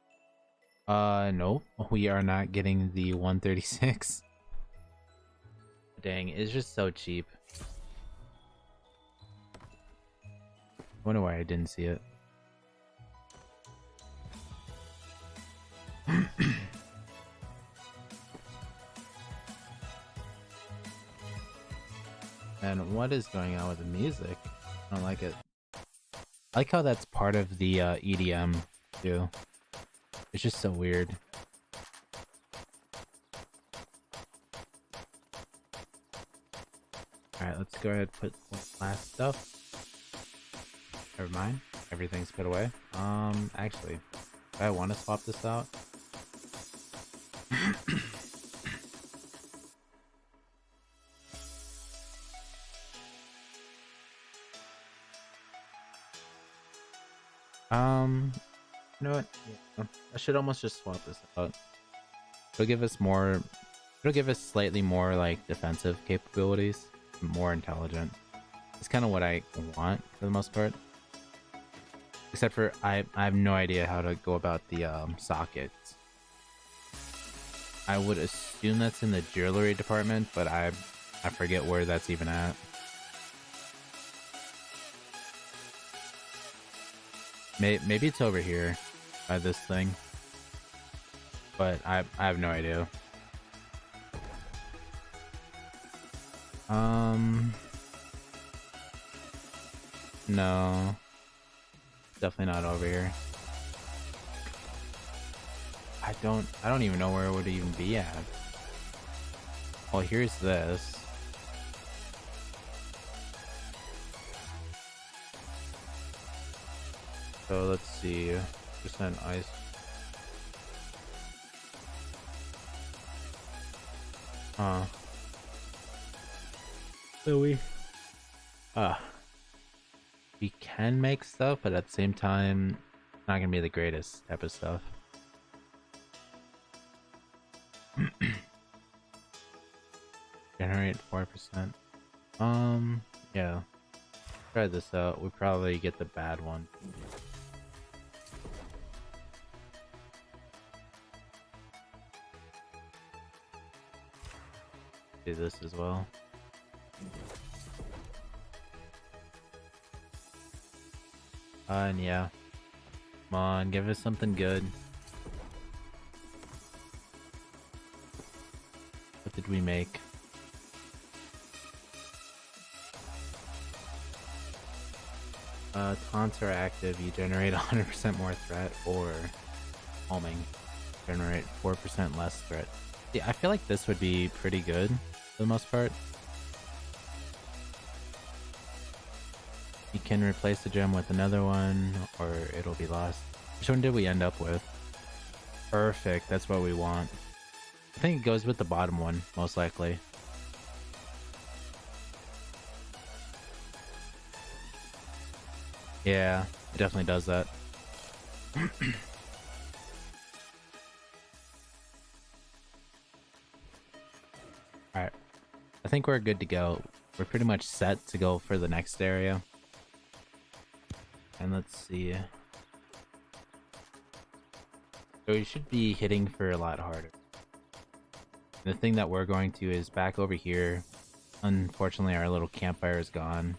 No, we are not getting the 136. Dang, it's just so cheap. I wonder why I didn't see it. And what is going on with the music? I don't like it. I like how that's part of the EDM too. It's just so weird. Alright, let's go ahead and put the last stuff. Never mind. Everything's put away. Actually, do I want to swap this out? You know what? Yeah, I should almost just swap this out. It'll give us more. It'll give us slightly more like defensive capabilities, more intelligent. It's kind of what I want for the most part. Except for I have no idea how to go about the sockets. I would assume that's in the jewelry department, but I forget where that's even at. Maybe it's over here by this thing, but I have no idea. No. Definitely not over here. I don't even know where it would even be at. Well, here's this. So let's see. Percent ice. So we can make stuff, but at the same time, it's not gonna be the greatest type of stuff. Generate 4%. Yeah. Try this out. We probably get the bad one. Do this as well. And yeah. Come on, give us something good. What did we make? Taunts are active. You generate 100% more threat, or calming. Generate 4% less threat. Yeah, I feel like this would be pretty good for the most part. You can replace the gem with another one, or it'll be lost. Which one did we end up with? Perfect, that's what we want. I think it goes with the bottom one, most likely. Yeah, it definitely does that. Alright. I think we're good to go. We're pretty much set to go for the next area. And let's see. So we should be hitting for a lot harder. The thing that we're going to is back over here. Unfortunately, our little campfire is gone.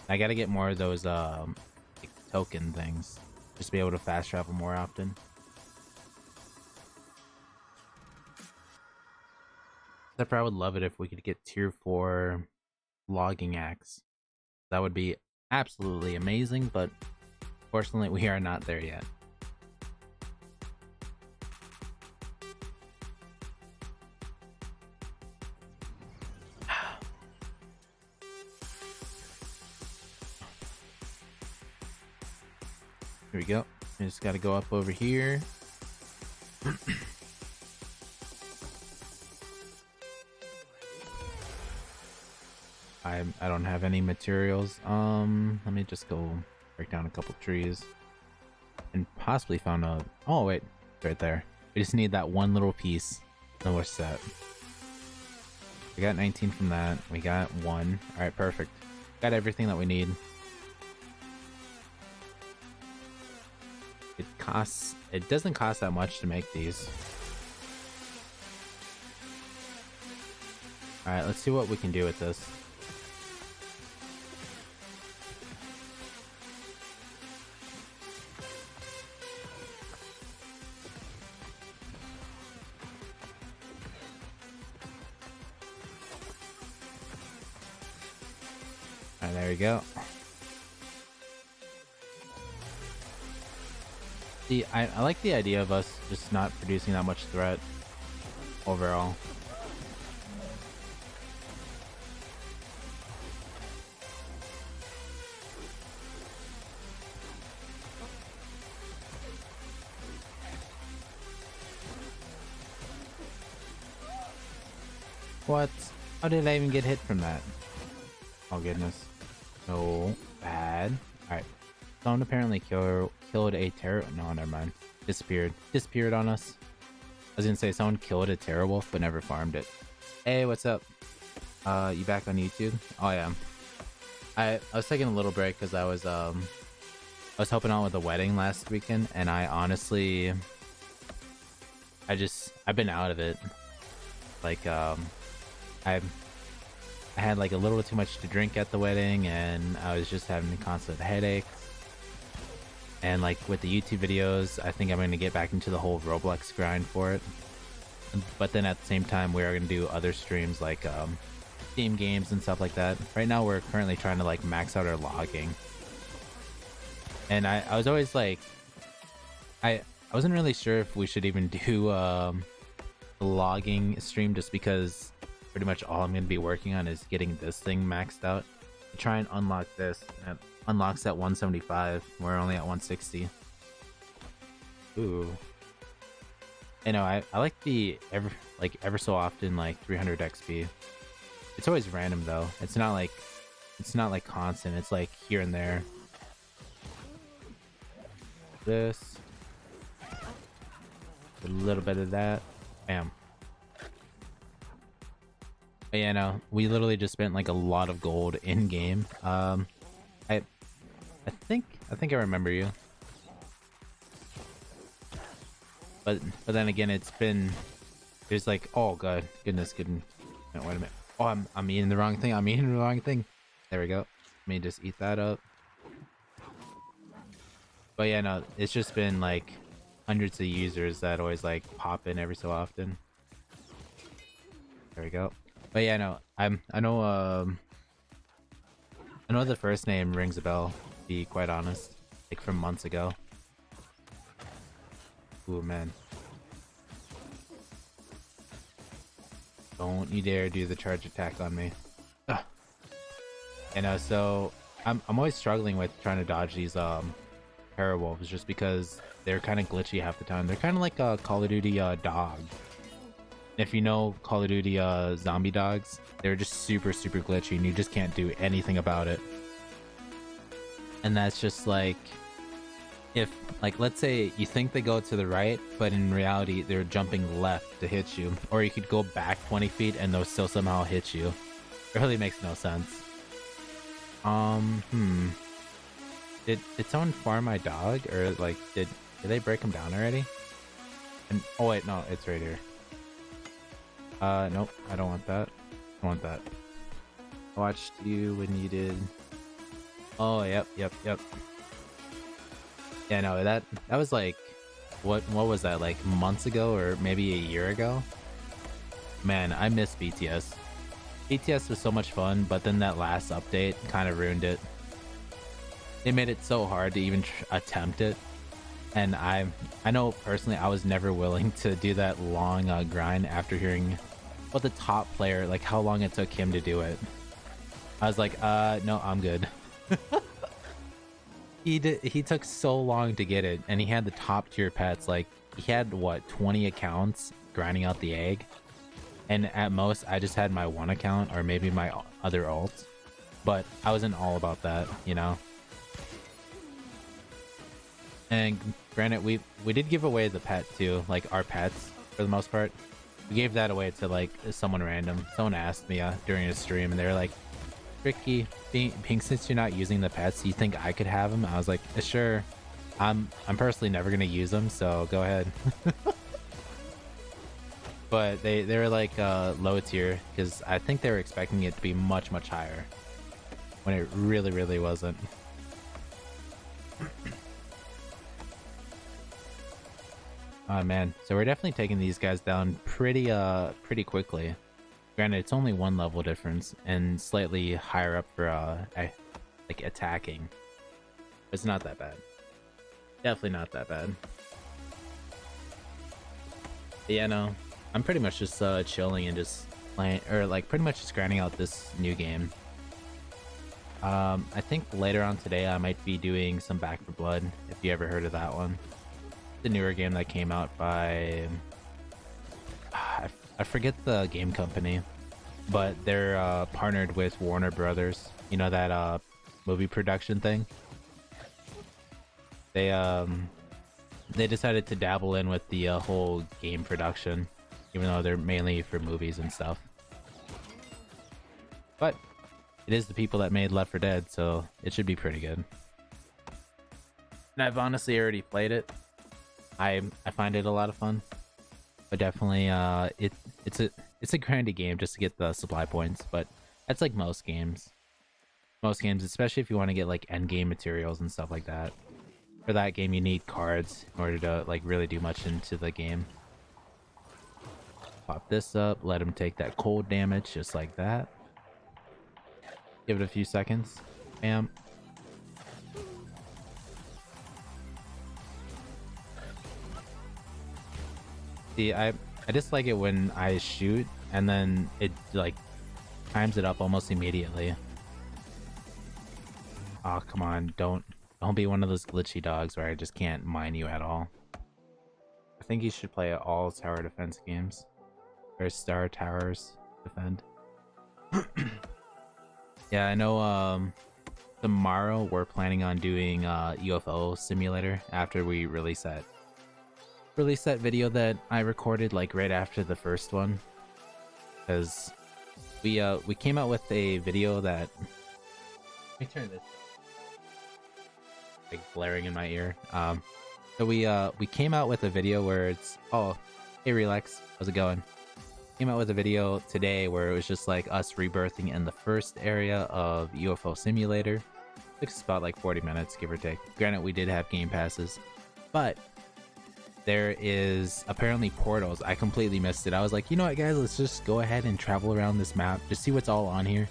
I gotta get more of those like token things, just to be able to fast travel more often. Except I would love it if we could get tier 4 logging axe. That would be absolutely amazing, but fortunately we are not there yet. Here we go. We just gotta go up over here. I don't have any materials. Let me just go break down a couple trees. And possibly found a... Oh, wait. It's right there. We just need that one little piece. Then we're set. We got 19 from that. We got 1. Alright, perfect. Got everything that we need. It doesn't cost that much to make these. Alright, let's see what we can do with this. Alright, there we go. See, I like the idea of us just not producing that much threat overall. What? How did I even get hit from that? Oh goodness. So bad. Alright. Someone apparently killed a terror. No, never mind. Disappeared on us. I was gonna say someone killed a Terrawolf but never farmed it. Hey, what's up? You back on YouTube? Oh yeah. I was taking a little break because I was helping out with a wedding last weekend, and I honestly I've been out of it. Like I had like a little too much to drink at the wedding, and I was just having constant headaches. And like with the YouTube videos, I think I'm going to get back into the whole Roblox grind for it. But then at the same time, we are going to do other streams like Steam games and stuff like that. Right now we're currently trying to like max out our logging. And I was always like, I wasn't really sure if we should even do the logging stream, just because pretty much all I'm going to be working on is getting this thing maxed out. Try and unlock this, and it unlocks at 175. We're only at 160. Ooh. I know, I like the ever so often like 300 XP. It's always random though. It's not like constant. It's like here and there. This. A little bit of that. Bam. But yeah, no, we literally just spent like a lot of gold in game. I think I remember you. But then again, there's like, oh god, goodness. No, wait a minute. Oh, I'm eating the wrong thing. I'm eating the wrong thing. There we go. Let me just eat that up. But yeah, no, it's just been like hundreds of users that always like pop in every so often. There we go. But yeah, no, I know the first name rings a bell, to be quite honest. Like from months ago. Ooh, man. Don't you dare do the charge attack on me. Ugh. And so I'm always struggling with trying to dodge these Parawolves, just because they're kind of glitchy half the time. They're kind of like a Call of Duty dog. If you know Call of Duty zombie dogs, they're just super glitchy and you just can't do anything about it. And that's just like, if like, let's say you think they go to the right, but in reality they're jumping left to hit you, or you could go back 20 feet and they'll still somehow hit you. It really makes no sense. Did someone farm my dog, or like did they break him down already? And oh wait, no, it's right here. Nope, I don't want that. I want that. I watched you when you did. Oh, yep. Yeah, no, that was like, what was that, like months ago or maybe a year ago? Man, I miss BTS. BTS was so much fun, but then that last update kind of ruined it. They made it so hard to even attempt it. And I know personally I was never willing to do that long grind after hearing what the top player, like how long it took him to do it. I was like, no, I'm good. He took so long to get it, and he had the top tier pets. Like, he had what, 20 accounts grinding out the egg, and at most I just had my one account or maybe my other alt, but I wasn't all about that, you know. And granted, we did give away the pet too, like our pets for the most part. We gave that away to like someone random. Someone asked me during a stream, and they were like, Tricky, Pink, since you're not using the pets, do you think I could have them? I was like, sure. I'm personally never gonna use them, so go ahead. But they were like low tier, because I think they were expecting it to be much higher, when it really wasn't. Oh man, so we're definitely taking these guys down pretty quickly. Granted, it's only one level difference and slightly higher up for like attacking. But it's not that bad. Definitely not that bad. But yeah, no, I'm pretty much just chilling and just playing, or like pretty much just grinding out this new game. I think later on today I might be doing some Back 4 Blood, if you ever heard of that one. The newer game that came out by I forget the game company, but they're partnered with Warner Brothers. You know that movie production thing? They decided to dabble in with the whole game production, even though they're mainly for movies and stuff. But it is the people that made Left 4 Dead, so it should be pretty good. And I've honestly already played it. I find it a lot of fun, but definitely it's a grindy game just to get the supply points. But that's like most games, especially if you want to get like end game materials and stuff like that. For that game, you need cards in order to like really do much into the game. Pop this up, let him take that cold damage just like that. Give it a few seconds. Bam. See, I just like it when I shoot and then it like times it up almost immediately. Oh, come on. Don't be one of those glitchy dogs where I just can't mine you at all. I think you should play all tower defense games. Or star towers defend. Yeah, I know tomorrow we're planning on doing UFO simulator after we release that video that I recorded like right after the first one. Because we came out with a video that let me turn this like blaring in my ear. So we came out with a video where it's hey Relax, how's it going? Came out with a video today where it was just like us rebirthing in the first area of UFO Simulator. Took us about like 40 minutes, give or take. Granted, we did have game passes, but there is apparently portals. I completely missed it. I was like, you know what, guys, let's just go ahead and travel around this map, just see what's all on here.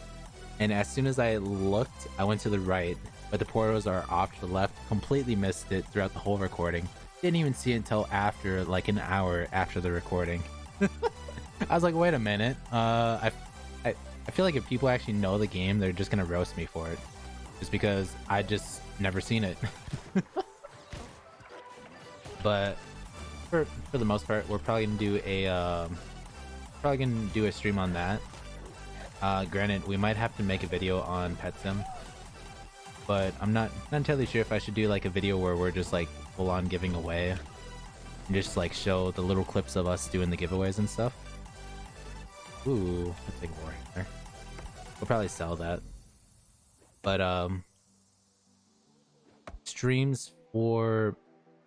And as soon as I looked, I went to the right, but the portals are off to the left. Completely missed it throughout the whole recording. Didn't even see it until after, like an hour after the recording. I was like, wait a minute. I feel like if people actually know the game, they're just gonna roast me for it, just because I just never seen it. But for the most part, we're probably gonna do a stream on that. Granted, we might have to make a video on Pet Sim, but I'm not entirely sure if I should do like a video where we're just like full on giving away and just like show the little clips of us doing the giveaways and stuff. Ooh, that's a big war here. We'll probably sell that. But streams for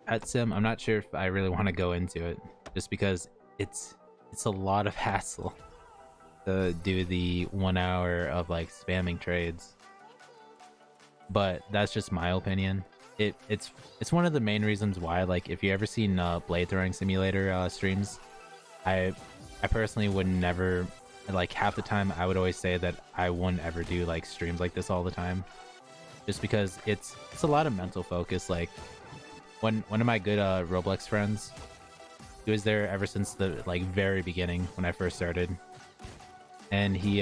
Pet Sim, I'm not sure if I really want to go into it, just because it's a lot of hassle to do the 1 hour of like spamming trades. But that's just my opinion. It's one of the main reasons why, like, if you ever seen Blade Throwing Simulator streams, I personally would never, like, half the time I would always say that I wouldn't ever do like streams like this all the time, just because it's a lot of mental focus. Like, one of my good Roblox friends, he was there ever since the like very beginning when I first started, and he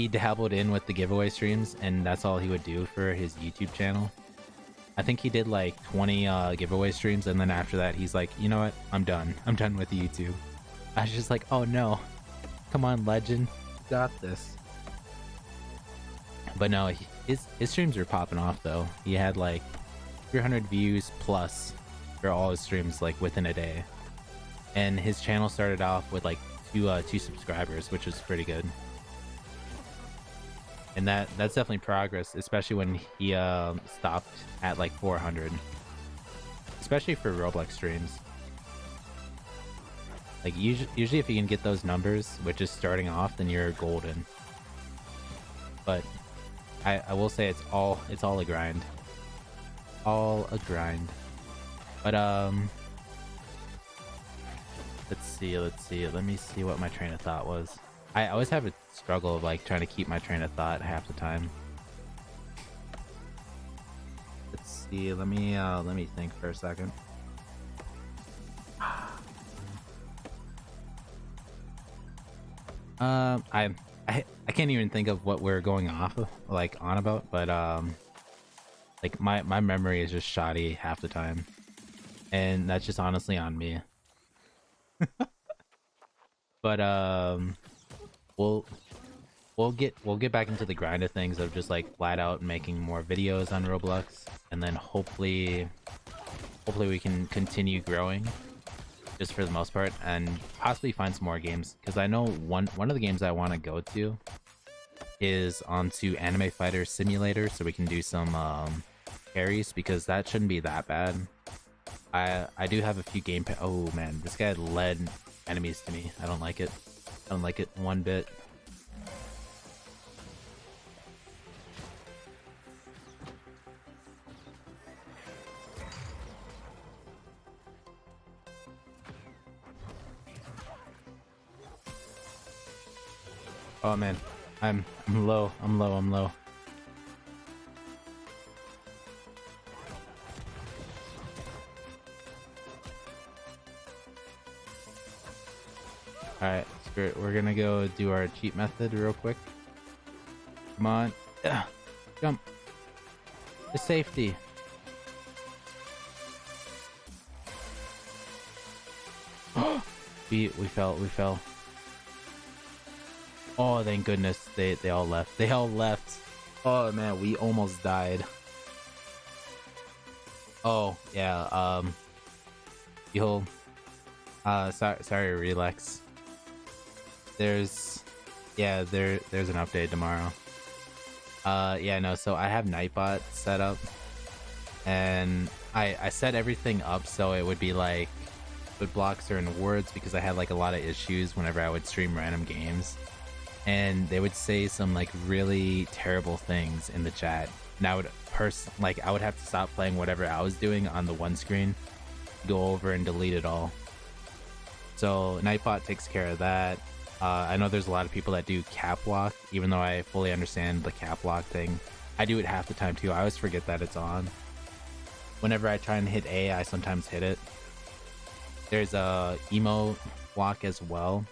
dabbled in with the giveaway streams, and that's all he would do for his YouTube channel. I think he did like 20 giveaway streams, and then after that he's like, you know what, I'm done with YouTube. I was just like, oh no, come on, legend, got this. But no, his streams were popping off though. He had like 300 views plus for all his streams like within a day, and his channel started off with like two subscribers, which was pretty good. And that's definitely progress, especially when he stopped at like 400, especially for Roblox streams. Like usually if you can get those numbers, which is starting off, then you're golden. But I will say it's all a grind. All a grind. But let's see. Let me see what my train of thought was. I always have a struggle of like trying to keep my train of thought half the time. Let's see. Let me think for a second. I can't even think of what we're going off of, like on about, but like my memory is just shoddy half the time, and that's just honestly on me. But we'll get back into the grind of things, of just like flat out making more videos on Roblox, and then hopefully we can continue growing just for the most part, and possibly find some more games, because I know one of the games I want to go to is onto Anime Fighter Simulator, so we can do some carries, because that shouldn't be that bad. I do have a few oh man, this guy led enemies to me. I don't like it. I don't like it one bit. Oh man, I'm low. I'm low. I'm low. Alright, screw it. We're gonna go do our cheat method real quick. Come on. Ugh. Jump. To safety. we fell. Oh, thank goodness they all left. They all left. Oh man, we almost died. Oh yeah, you'll sorry relax. There's an update tomorrow. Yeah, no, so I have Nightbot set up, and I set everything up so it would be like would block certain words because I had like a lot of issues whenever I would stream random games, and they would say some like really terrible things in the chat, and I would I would have to stop playing whatever I was doing on the one screen, go over and delete it all. So Nightbot takes care of that. I know there's a lot of people that do cap lock, even though I fully understand the cap lock thing. I do it half the time too. I always forget that it's on. Whenever I try and hit A, I sometimes hit it. There's a emo lock as well.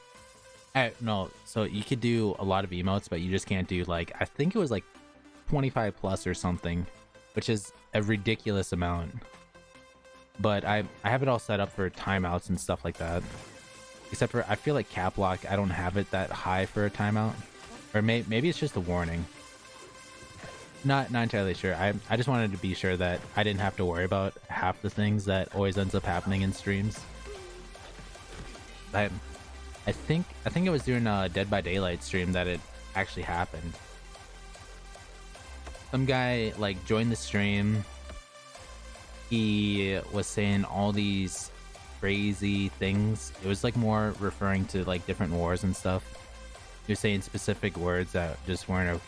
No, so you could do a lot of emotes, but you just can't do like, I think it was like 25 plus or something, which is a ridiculous amount. But I have it all set up for timeouts and stuff like that. Except for, I feel like cap lock, I don't have it that high for a timeout. Or maybe it's just a warning. Not entirely sure. I just wanted to be sure that I didn't have to worry about half the things that always ends up happening in streams. I think it was during a Dead by Daylight stream that it actually happened. Some guy like joined the stream. He was saying all these crazy things. It was like more referring to like different wars and stuff. He was saying specific words that just weren't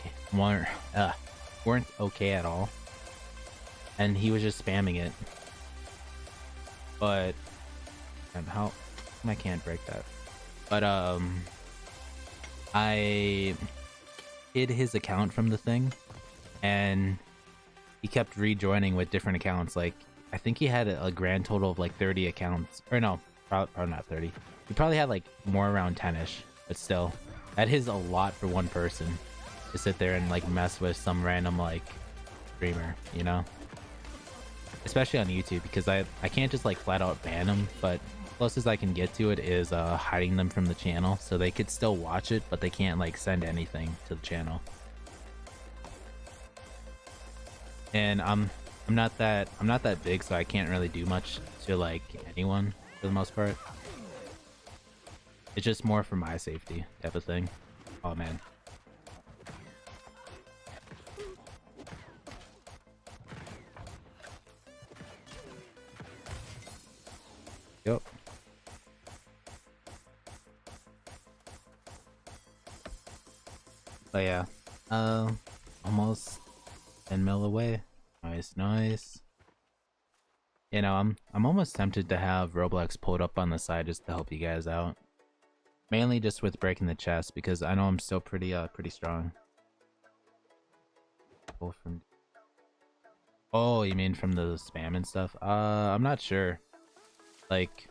okay at all, and he was just spamming it. But how I can't break that. But I hid his account from the thing, and he kept rejoining with different accounts. Like, I think he had a grand total of like 30 accounts, or no, probably not 30. He probably had like more around 10ish, but still, that is a lot for one person to sit there and like mess with some random like streamer, you know? Especially on YouTube, because I can't just like flat out ban them, but closest I can get to it is hiding them from the channel, so they could still watch it, but they can't like send anything to the channel. And I'm not that big, so I can't really do much to like anyone for the most part. It's just more for my safety type of thing. Oh man. Yep. But yeah, almost 10 mil away. Nice. You know, I'm almost tempted to have Roblox pulled up on the side just to help you guys out. Mainly just with breaking the chest, because I know I'm still pretty strong. Pull from. Oh, you mean from the spam and stuff? I'm not sure. Like,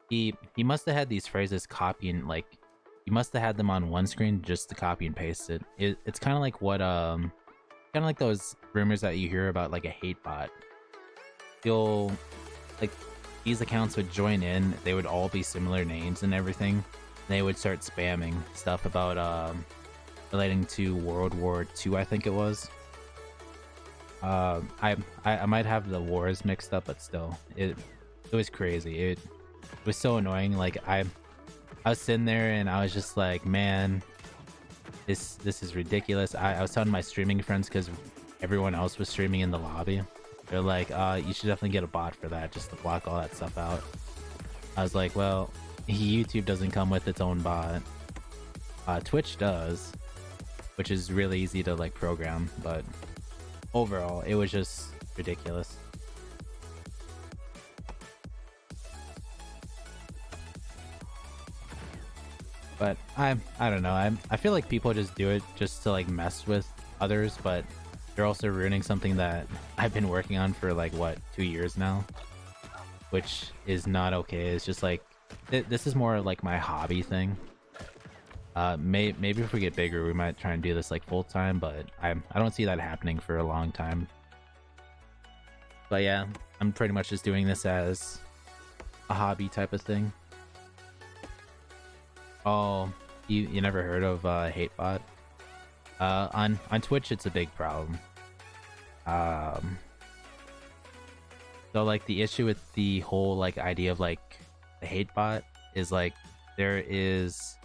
he must have had these phrases copying, like, he must have had them on one screen just to copy and paste it. It's kind of like what kind of like those rumors that you hear about like a hate bot. You'll like, these accounts would join in, they would all be similar names and everything. They would start spamming stuff about relating to World War II, I think it was. I might have the wars mixed up, but still, it was crazy. It was so annoying. Like, I was sitting there and I was just like, man, this is ridiculous. I was telling my streaming friends, because everyone else was streaming in the lobby. They're like, you should definitely get a bot for that, just to block all that stuff out. I was like, well, YouTube doesn't come with its own bot. Twitch does, which is really easy to like program, but overall, it was just ridiculous. But I don't know. I feel like people just do it just to like mess with others, but they're also ruining something that I've been working on for like what 2 years now, which is not okay. It's just like this is more like my hobby thing. Maybe if we get bigger, we might try and do this like full time, but I don't see that happening for a long time. But yeah, I'm pretty much just doing this as a hobby type of thing. Oh, you never heard of Hatebot? On Twitch, it's a big problem. So like the issue with the whole like idea of like the Hatebot is like there's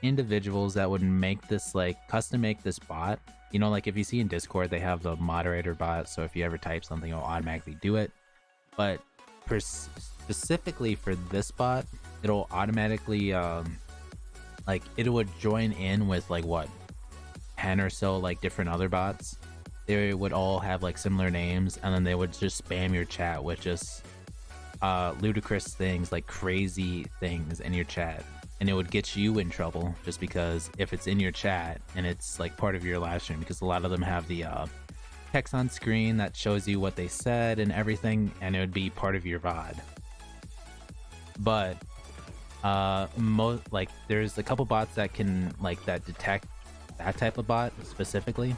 individuals that would make this like custom make this bot. You know, like if you see in Discord, they have the moderator bot. So if you ever type something, it'll automatically do it. But specifically for this bot, it'll automatically like it would join in with like what 10 or so like different other bots. They would all have like similar names, and then they would just spam your chat with just ludicrous things, like crazy things in your chat, and it would get you in trouble just because if it's in your chat and it's like part of your live stream, because a lot of them have the text on screen that shows you what they said and everything, and it would be part of your VOD. But like there's a couple bots that can like that detect that type of bot specifically,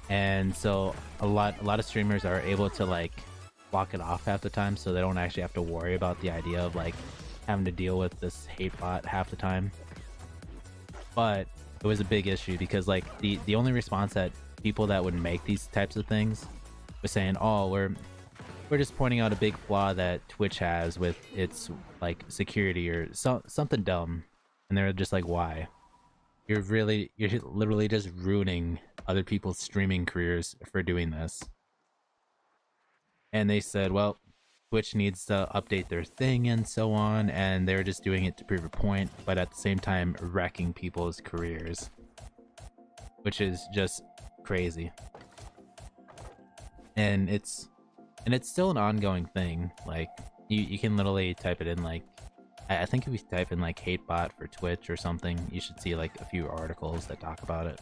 and so a lot of streamers are able to like block it off half the time, so they don't actually have to worry about the idea of like having to deal with this hate bot half the time. But it was a big issue because like the only response that people that would make these types of things was saying, oh, we're just pointing out a big flaw that Twitch has with its like security or something dumb, and they're just like, why? You're literally just ruining other people's streaming careers for doing this. And they said, well, Twitch needs to update their thing and so on, and they're just doing it to prove a point, but at the same time wrecking people's careers, which is just crazy. And it's still an ongoing thing. Like you can literally type it in, like I think if you type in like hate bot for Twitch or something, you should see like a few articles that talk about it.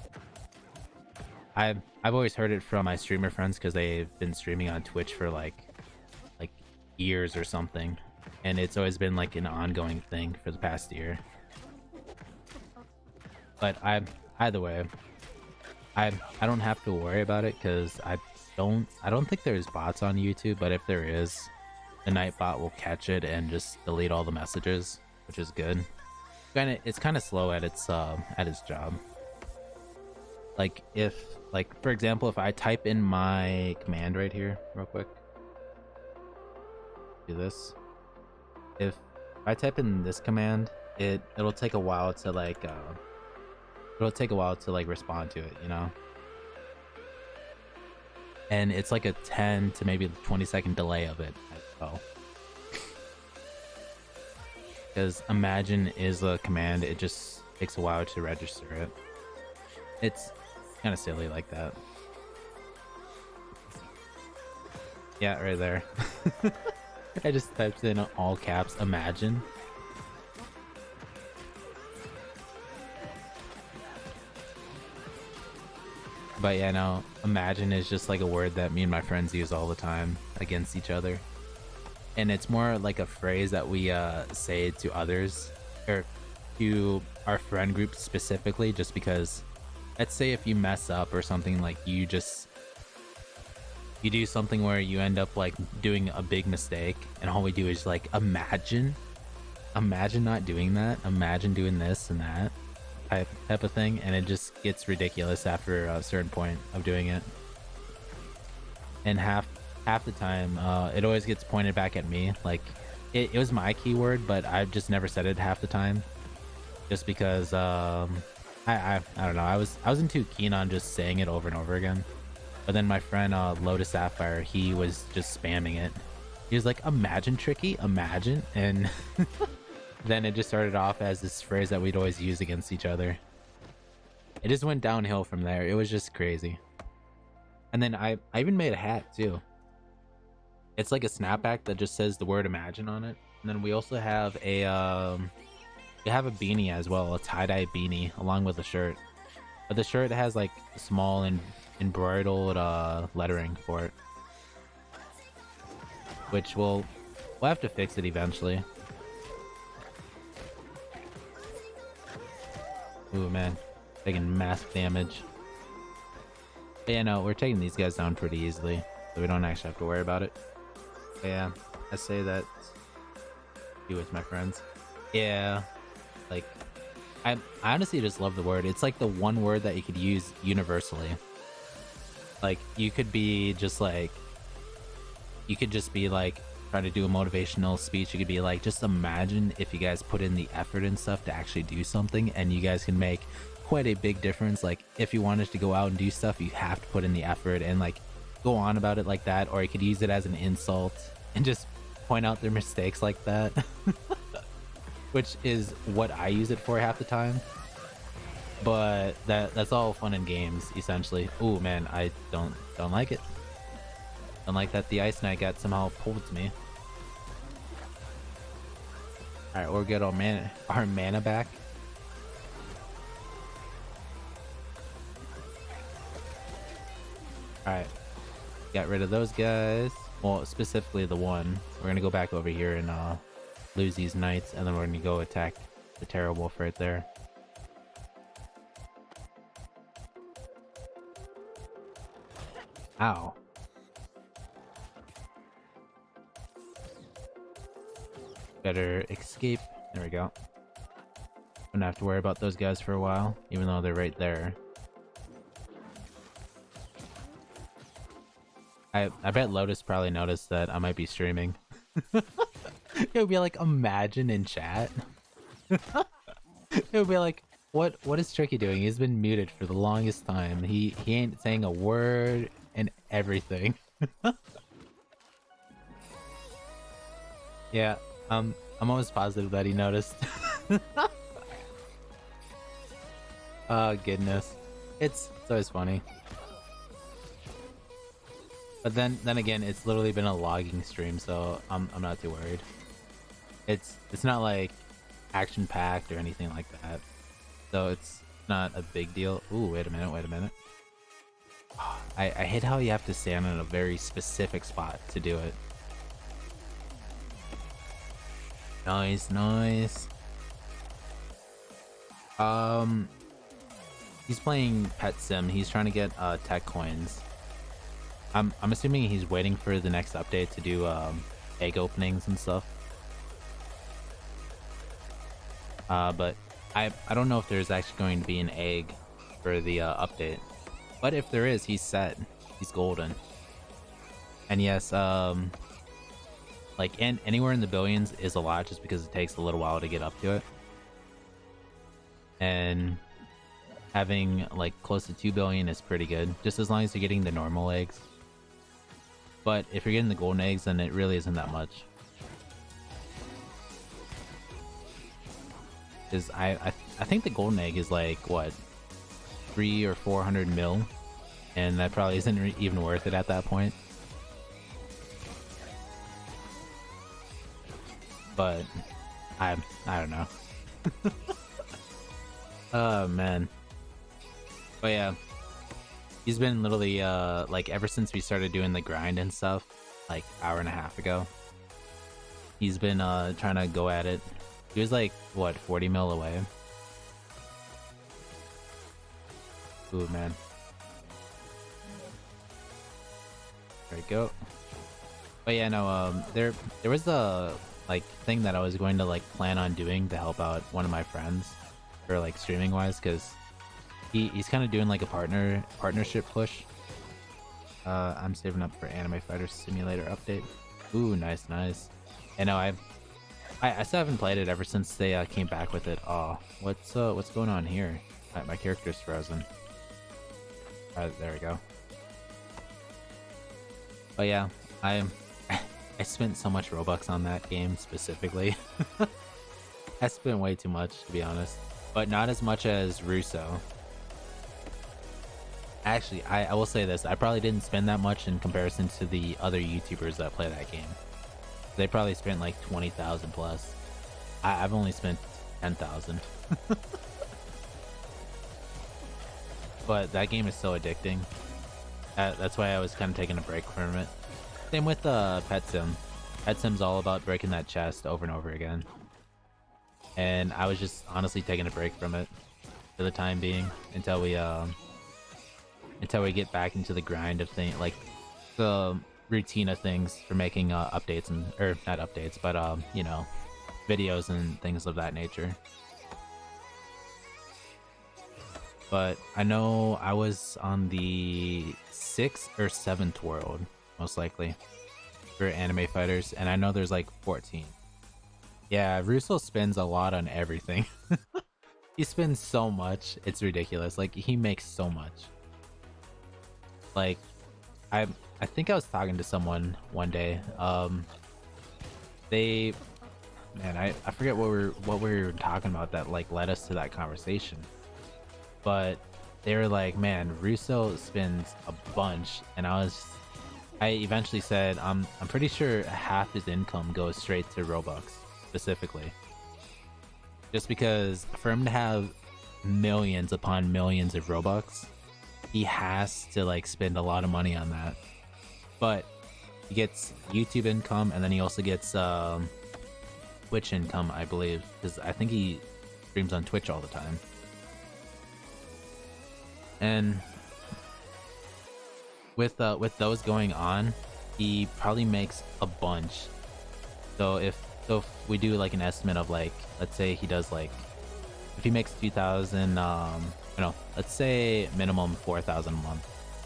I've always heard it from my streamer friends because they've been streaming on Twitch for like years or something, and it's always been like an ongoing thing for the past year. But either way, I don't have to worry about it because I don't think there's bots on YouTube, but if there is, the Nightbot will catch it and just delete all the messages, which is good. It's kind of slow at its job. Like for example, if I type in my command right here real quick, do this. If I type in this command, it'll take a while to like respond to it, you know. And it's like a 10 to maybe 20-second delay of it as well. Because imagine is a command, it just takes a while to register it. It's kind of silly like that. Yeah, right there. I just typed in all caps, imagine. But yeah, no, imagine is just like a word that me and my friends use all the time against each other. And it's more like a phrase that we say to others, or to our friend group specifically, just because, let's say if you mess up or something, like you do something where you end up like doing a big mistake, and all we do is like imagine not doing that, imagine doing this and that type of thing, and it just gets ridiculous after a certain point of doing it. And half the time it always gets pointed back at me, like it was my keyword, but I've just never said it half the time, just because I don't know, I wasn't too keen on just saying it over and over again. But then my friend Lotus Sapphire, he was just spamming it. He was like, imagine Tricky, imagine, and then it just started off as this phrase that we'd always use against each other. It just went downhill from there. It was just crazy. And then I even made a hat too. It's like a snapback that just says the word imagine on it. And then we also have a You have a beanie as well, a tie-dye beanie, along with a shirt. But the shirt has like small and embroidered lettering for it, which we'll have to fix it eventually. Ooh man, taking massive damage. But yeah, no, we're taking these guys down pretty easily, so we don't actually have to worry about it. But yeah, I say that you with my friends. Yeah, like I honestly just love the word. It's like the one word that you could use universally. Like you could be just like, you could just be like trying to do a motivational speech. You could be like, just imagine if you guys put in the effort and stuff to actually do something, and you guys can make quite a big difference. Like if you wanted to go out and do stuff, you have to put in the effort and like go on about it like that. Or you could use it as an insult and just point out their mistakes like that. Which is what I use it for half the time. But that's all fun and games essentially. Oh man, I don't like it. Don't like that the Ice Knight got somehow pulled to me. Alright, we'll get our mana back. Alright. Got rid of those guys. Well, specifically the one. We're gonna go back over here and lose these knights, and then we're gonna go attack the Terrawolf right there. Ow. Better escape. There we go. Don't have to worry about those guys for a while, even though they're right there. I bet Lotus probably noticed that I might be streaming. It would be like, imagine in chat. It would be like, what is Tricky doing? He's been muted for the longest time. He ain't saying a word and everything. Yeah, I'm almost positive that he noticed. Oh goodness. It's always funny. But then again, it's literally been a logging stream, so I'm not too worried. It's not like action packed or anything like that, so it's not a big deal. Ooh, wait a minute. I hate how you have to stand in a very specific spot to do it. Nice. He's playing Pet Sim. He's trying to get tech coins. I'm assuming he's waiting for the next update to do egg openings and stuff. But I don't know if there's actually going to be an egg for the update. But if there is, he's set. He's golden. And yes, like anywhere in the billions is a lot, just because it takes a little while to get up to it. And having like close to 2 billion is pretty good, just as long as you're getting the normal eggs. But if you're getting the golden eggs, then it really isn't that much. Because I think the golden egg is like, what, 300 or 400 mil, and that probably isn't even worth it at that point. But I don't know. Oh man. But yeah, he's been literally like ever since we started doing the grind and stuff, like hour and a half ago, he's been trying to go at it. He was like, what, 40 mil away? Ooh man. There we go. But yeah, no, there was the like thing that I was going to like plan on doing to help out one of my friends for like streaming wise, because he's kind of doing like a partnership push. I'm saving up for Anime Fighter Simulator update. Ooh, nice. And no, I still haven't played it ever since they came back with it. Oh, what's going on here? My character's frozen. There we go. But yeah, I spent so much Robux on that game specifically. I spent way too much, to be honest, but not as much as Russo. Actually, I will say this, I probably didn't spend that much in comparison to the other YouTubers that play that game. They probably spent like 20,000 plus. I've only spent 10,000. But that game is so addicting. That's why I was kind of taking a break from it. Same with Pet Sim. Pet Sim's all about breaking that chest over and over again. And I was just honestly taking a break from it for the time being until we get back into the grind of things, like the routine of things for making updates and, or not updates, but you know, videos and things of that nature. But I know I was on the 6th or 7th world, most likely, for anime fighters, and I know there's like 14. Yeah, Russo spends a lot on everything. He spends so much, it's ridiculous. Like, he makes so much. Like, I think I was talking to someone one day. They, man, I forget what we were talking about that like led us to that conversation. But they were like, man, Russo spends a bunch, and I eventually said, I'm pretty sure half his income goes straight to Robux, specifically. Just because for him to have millions upon millions of Robux, he has to like spend a lot of money on that. But he gets YouTube income, and then he also gets Twitch income, I believe, because I think he streams on Twitch all the time. And with those going on, he probably makes a bunch. So if we do like an estimate of like, let's say he does like, if he makes 2,000, let's say minimum 4,000 a month.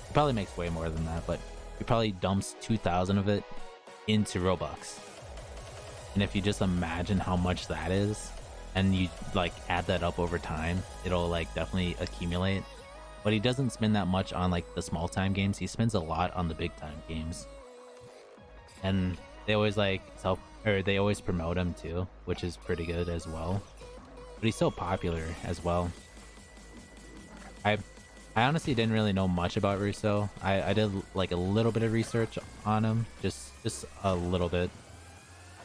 He probably makes way more than that, but he probably dumps 2,000 of it into Robux. And if you just imagine how much that is, and you like add that up over time, it'll like definitely accumulate. But he doesn't spend that much on like the small time games. He spends a lot on the big time games. And they always like they always promote him too, which is pretty good as well. But he's so popular as well. I honestly didn't really know much about Russo. I did like a little bit of research on him, just a little bit,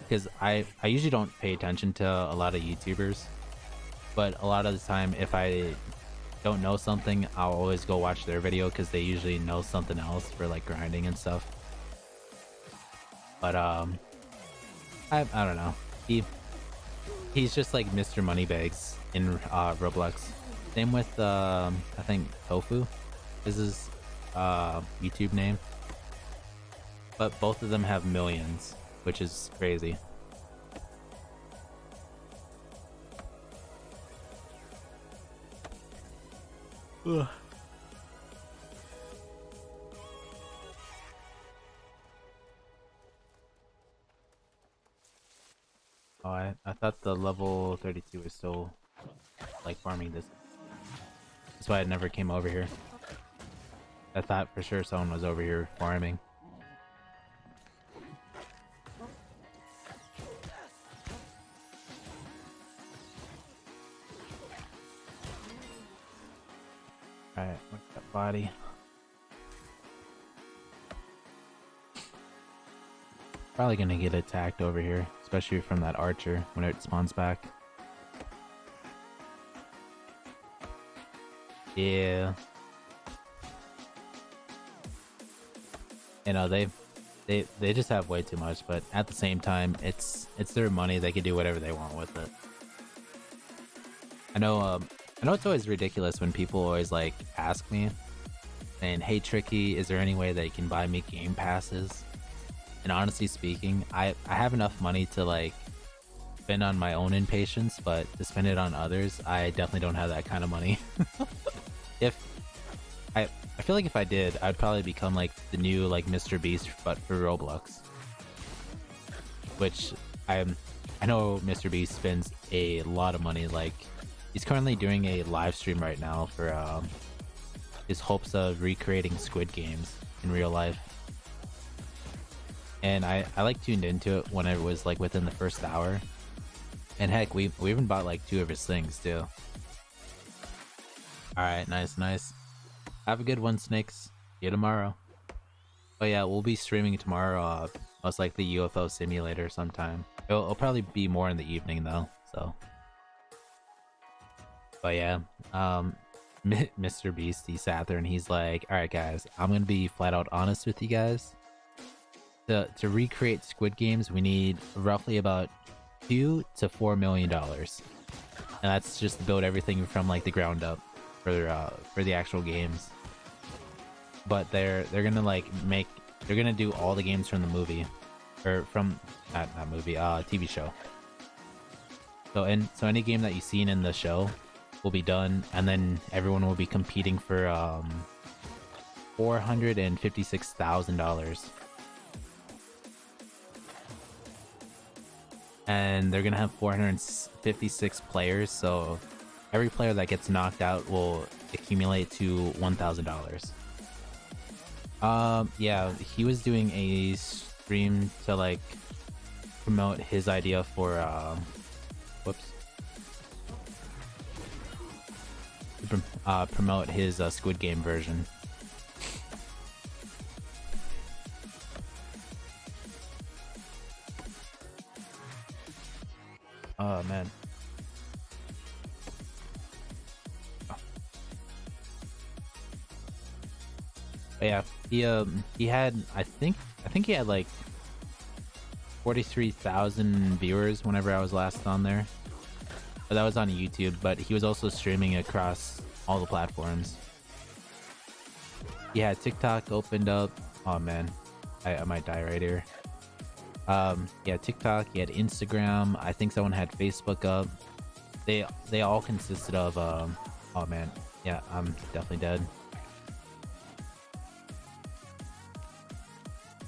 because I usually don't pay attention to a lot of YouTubers, but a lot of the time if I don't know something, I'll always go watch their video because they usually know something else for like grinding and stuff. But I don't know. He's just like Mr. Moneybags in Roblox. Same with I think Tofu is his YouTube name. But both of them have millions, which is crazy. Ugh. Oh, I thought the level 32 was still like farming this. That's why I never came over here. I thought for sure someone was over here farming. Alright, look at that body. Probably gonna get attacked over here, especially from that archer when it spawns back. Yeah. You know, they just have way too much, but at the same time, it's their money. They can do whatever they want with it. I know it's always ridiculous when people always like ask me saying, "Hey Tricky, is there any way that you can buy me game passes?" And honestly speaking, I have enough money to like spend on my own impatience, but to spend it on others, I definitely don't have that kind of money. I feel like if I did, I'd probably become like the new like Mr. Beast, but for Roblox. Which I know Mr. Beast spends a lot of money. Like, he's currently doing a live stream right now for his hopes of recreating Squid Games in real life. And I like tuned into it when it was like within the first hour. And heck, we even bought like 2 of his things too. Alright, nice. Have a good one, Snakes. See you tomorrow. Oh yeah, we'll be streaming tomorrow, most likely UFO Simulator sometime. It'll probably be more in the evening though, so. But yeah, um, Mr. Beast, he sat there and he's like, "All right, guys, I'm gonna be flat out honest with you guys. To recreate Squid Games, we need roughly about $2 to $4 million, and that's just to build everything from like the ground up for the actual games. But they're gonna like they're gonna do all the games from the movie, or from not movie, TV show. So any game that you've seen in the show will be done, and then everyone will be competing for $456,000, and they're gonna have 456 players. So every player that gets knocked out will accumulate to $1,000. Yeah, he was doing a stream to like promote his idea for whoops. Promote his Squid Game version. Oh man. But yeah, he had I think he had like 43,000 viewers whenever I was last on there. But that was on YouTube, but he was also streaming across all the platforms. He had TikTok opened up. Oh man, I might die right here. Yeah, TikTok, he had Instagram, I think someone had Facebook up. They all consisted of oh man, yeah, I'm definitely dead.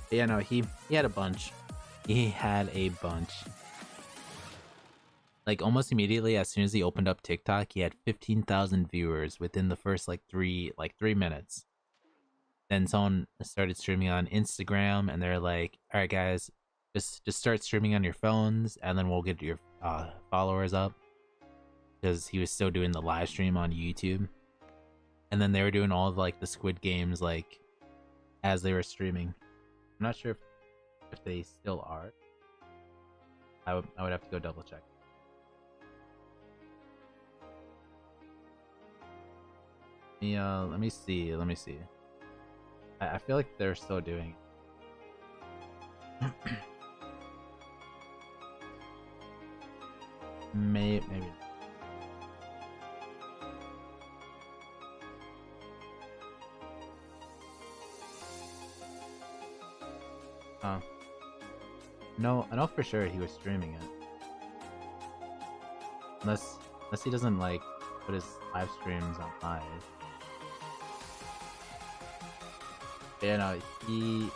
But yeah, no, he had a bunch. He had a bunch. Like almost immediately as soon as he opened up TikTok, he had 15,000 viewers within the first like 3 minutes. Then someone started streaming on Instagram, and they're like, "All right, guys, just start streaming on your phones, and then we'll get your followers up." Because he was still doing the live stream on YouTube, and then they were doing all of like the Squid Games like as they were streaming. I'm not sure if they still are. I would have to go double check. Yeah, let me see. I feel like they're still doing it. Maybe. No, I know for sure he was streaming it. Unless he doesn't like put his live streams on live. Yeah, no, he's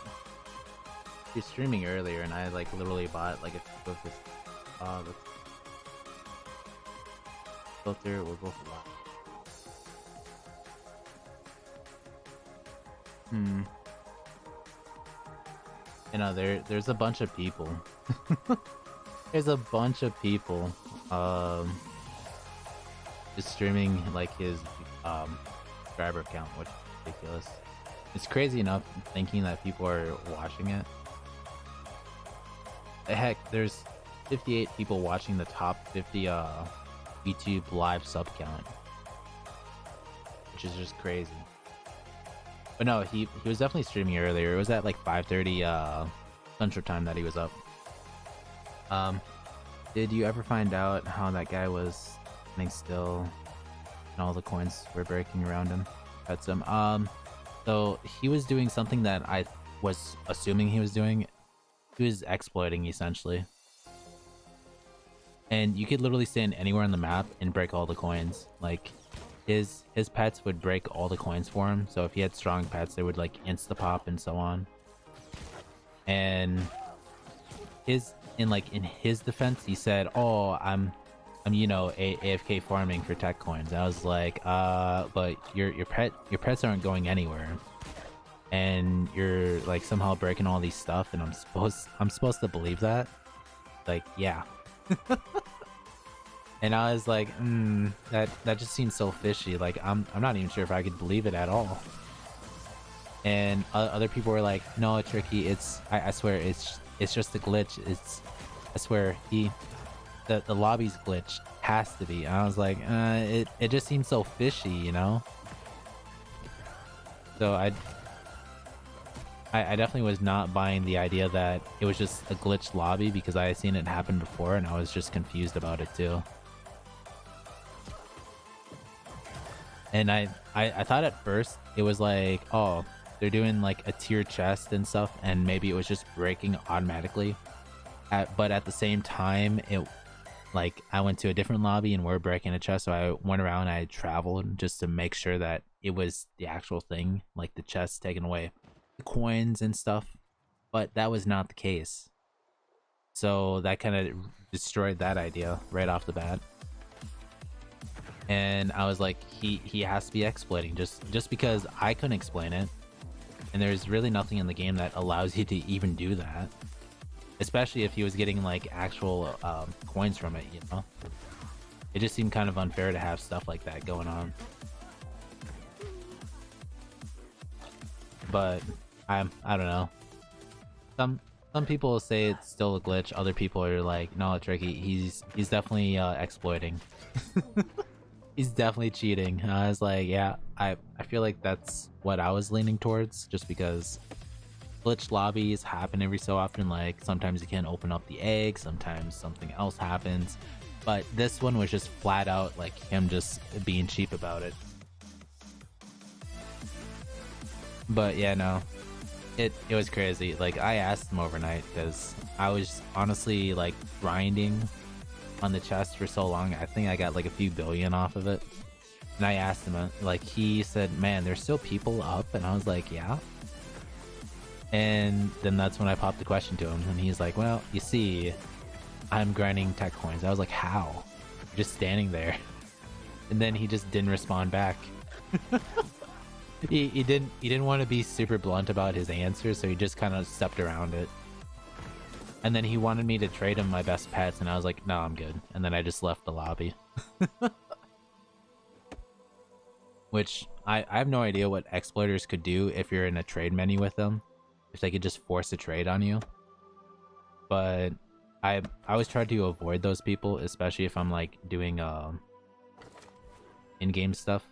streaming earlier, and I like literally bought like a few of his filter. We'll go for that. You know, there's a bunch of people. There's a bunch of people just streaming like his subscriber count, which is ridiculous. It's crazy enough thinking that people are watching it. Heck, there's 58 people watching the top 50 YouTube live sub count, which is just crazy. But no, he was definitely streaming earlier. It was at like 5:30 Central Time that he was up. Did you ever find out how that guy was standing still and all the coins were breaking around him? That's him. So he was doing something that I was assuming he was doing. He was exploiting essentially. And you could literally stand anywhere on the map and break all the coins. Like his pets would break all the coins for him. So if he had strong pets, they would like insta pop and so on. And in his defense, he said, "Oh, I'm you know AFK farming for tech coins." And I was like, but your pets aren't going anywhere, and you're like somehow breaking all these stuff, and I'm supposed to believe that? Like, yeah. And I was like, that just seems so fishy. Like I'm not even sure if I could believe it at all. And other people were like, "No, Tricky, I swear it's just a glitch. I swear the lobby's glitched. Has to be. And I was like, it just seems so fishy, you know? So I definitely was not buying the idea that it was just a glitched lobby because I had seen it happen before and I was just confused about it too. And I thought at first it was like, oh, they're doing like a tier chest and stuff and maybe it was just breaking automatically. But at the same time, it like I went to a different lobby and we're breaking a chest, so I went around and I traveled just to make sure that it was the actual thing, like the chest taking away the coins and stuff. But that was not the case. So that kind of destroyed that idea right off the bat. And I was like, he has to be exploiting just because I couldn't explain it. And there's really nothing in the game that allows you to even do that. Especially if he was getting like actual coins from it, you know? It just seemed kind of unfair to have stuff like that going on. But I don't know. Some people say it's still a glitch. Other people are like, no, Tricky, he's definitely exploiting. He's definitely cheating. And I was like, yeah, I feel like that's what I was leaning towards, just because glitch lobbies happen every so often. Like sometimes you can't open up the egg, sometimes something else happens, but this one was just flat out like him just being cheap about it. But yeah, no, it was crazy. Like I asked him overnight because I was honestly like grinding on the chest for so long. I think I got like a few billion off of it, and I asked him like, he said, man, there's still people up, and I was like, yeah. And then that's when I popped the question to him, and he's like, well, you see, I'm grinding tech coins. I was like, how? Just standing there. And then he just didn't respond back. he didn't want to be super blunt about his answer, so he just kind of stepped around it. And then he wanted me to trade him my best pets, and I was like, no, I'm good. And then I just left the lobby. Which I have no idea what exploiters could do if you're in a trade menu with them. If they could just force a trade on you. But I always try to avoid those people, especially if I'm like doing in-game stuff.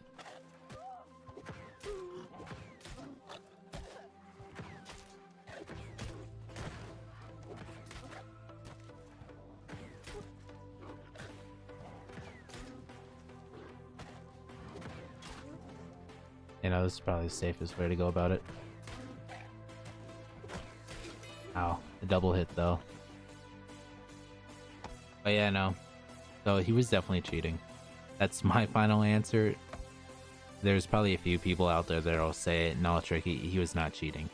You know, this is probably the safest way to go about it. Ow, a double hit though. But yeah, no. So he was definitely cheating. That's my final answer. There's probably a few people out there that'll say, no, Tricky, he was not cheating.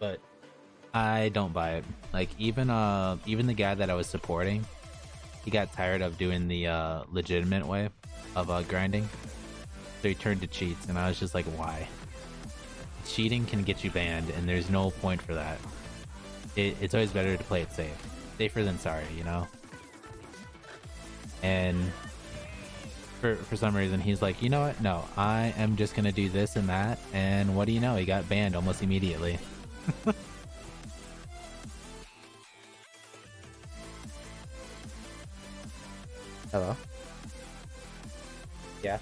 But I don't buy it. Like even the guy that I was supporting, he got tired of doing the legitimate way of grinding. So he turned to cheats, and I was just like, why? Cheating can get you banned, and there's no point for that. It's always better to play it safe. Safer than sorry, you know? And for some reason, he's like, you know what? No, I am just gonna do this and that, and what do you know? He got banned almost immediately. Hello? Yeah?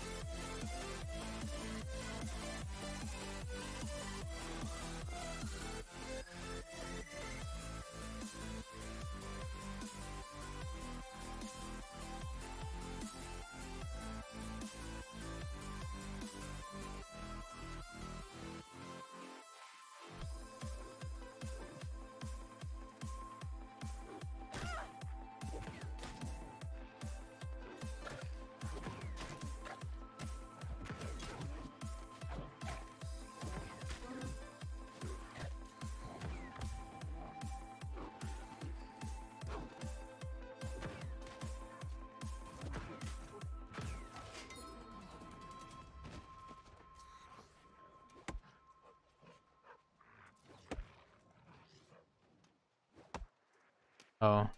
Oh.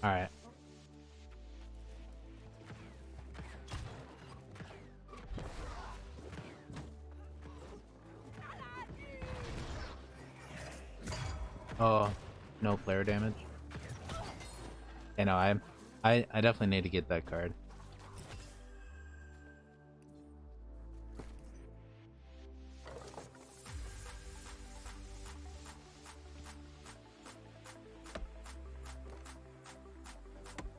Alright. Oh. no player damage. You know, I definitely need to get that card.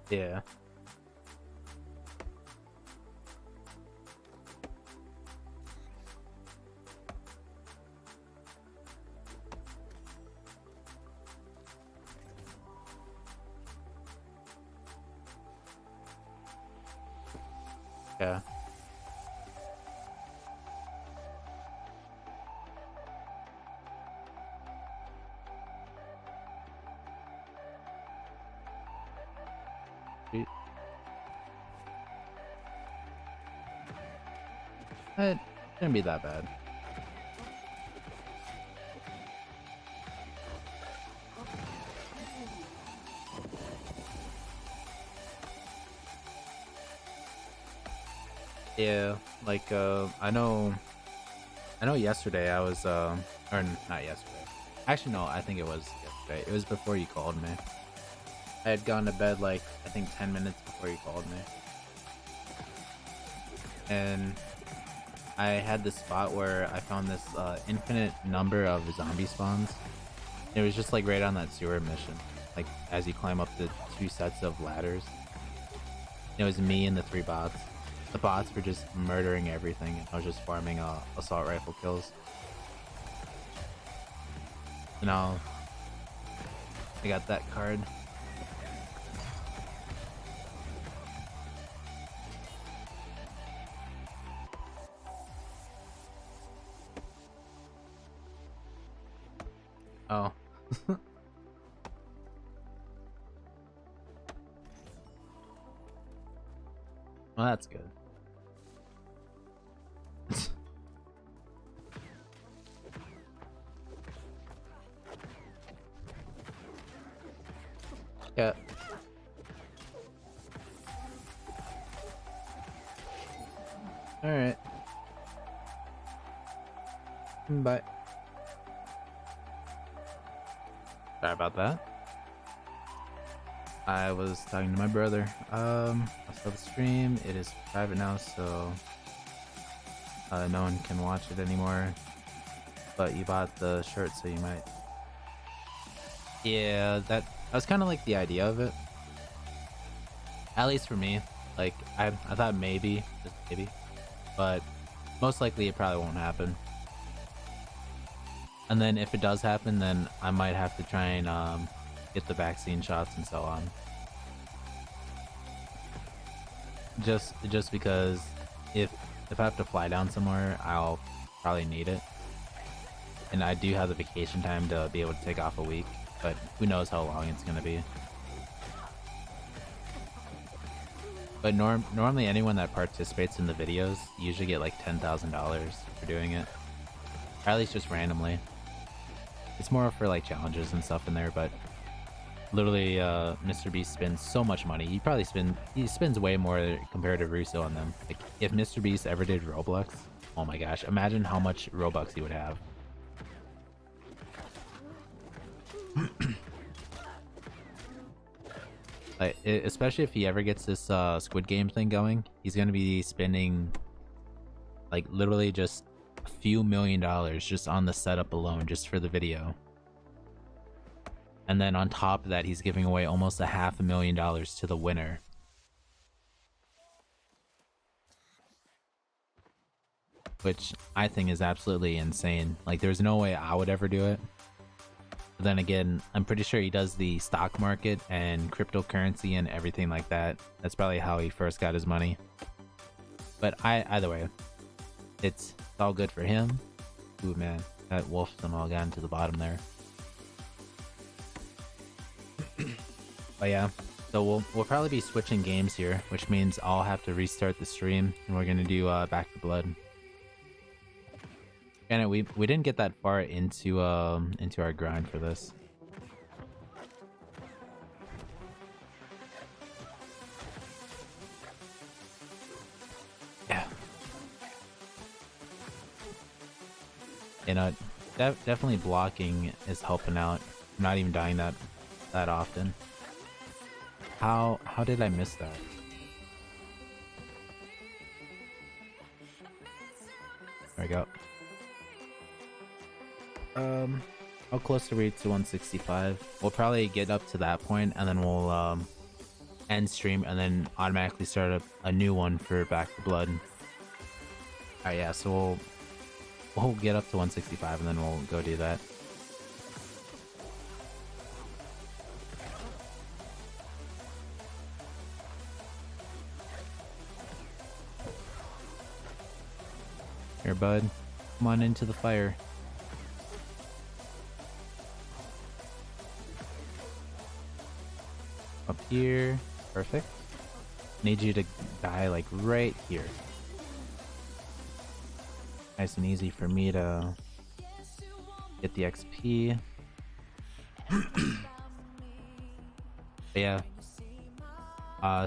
Yeah. Yeah. It shouldn't be that bad. Yeah, like I know yesterday I was or not yesterday. Actually no, I think it was yesterday. It was before you called me. I had gone to bed like I think 10 minutes before you called me. And I had this spot where I found this infinite number of zombie spawns. It was just like right on that sewer mission. Like as you climb up the 2 sets of ladders. It was me and the 3 bots. The bots were just murdering everything, and I was just farming assault rifle kills. So now I got that card. Oh. Well, that's good. Yeah. Alright. Bye. Sorry about that. I was talking to my brother. I saw the stream. It is private now, so no one can watch it anymore. But you bought the shirt, so you might. Yeah, that was kind of like the idea of it. At least for me. Like I thought maybe, just maybe, but most likely it probably won't happen. And then if it does happen, then I might have to try and get the vaccine shots and so on. Just because if I have to fly down somewhere, I'll probably need it. And I do have the vacation time to be able to take off a week, but who knows how long it's gonna be. But normally anyone that participates in the videos usually get like $10,000 for doing it. Or at least just randomly. It's more for like challenges and stuff in there, but literally Mr. Beast spends so much money. He spends way more compared to Russo on them. Like if Mr. Beast ever did Roblox, oh my gosh, imagine how much Robux he would have. Like, especially if he ever gets this Squid Game thing going, he's gonna be spending like literally just a few $1,000,000 just on the setup alone, just for the video. And then on top of that, he's giving away almost $500,000 to the winner. Which I think is absolutely insane. Like there's no way I would ever do it. But then again, I'm pretty sure he does the stock market and cryptocurrency and everything like that. That's probably how he first got his money. But either way, it's all good for him. Ooh man, that wolf somehow got into the bottom there. But yeah, so we'll probably be switching games here, which means I'll have to restart the stream, and we're gonna do Back 4 Blood. And we didn't get that far into our grind for this. Yeah. You know, definitely blocking is helping out. I'm not even dying that that often. How did I miss that? There we go. How close are we to 165? We'll probably get up to that point and then we'll end stream and then automatically start up a new one for Back to Blood. Alright, yeah, so we'll get up to 165 and then we'll go do that. Here, bud. Come on into the fire. Up here. Perfect. Need you to die like right here. Nice and easy for me to get the XP. Yeah.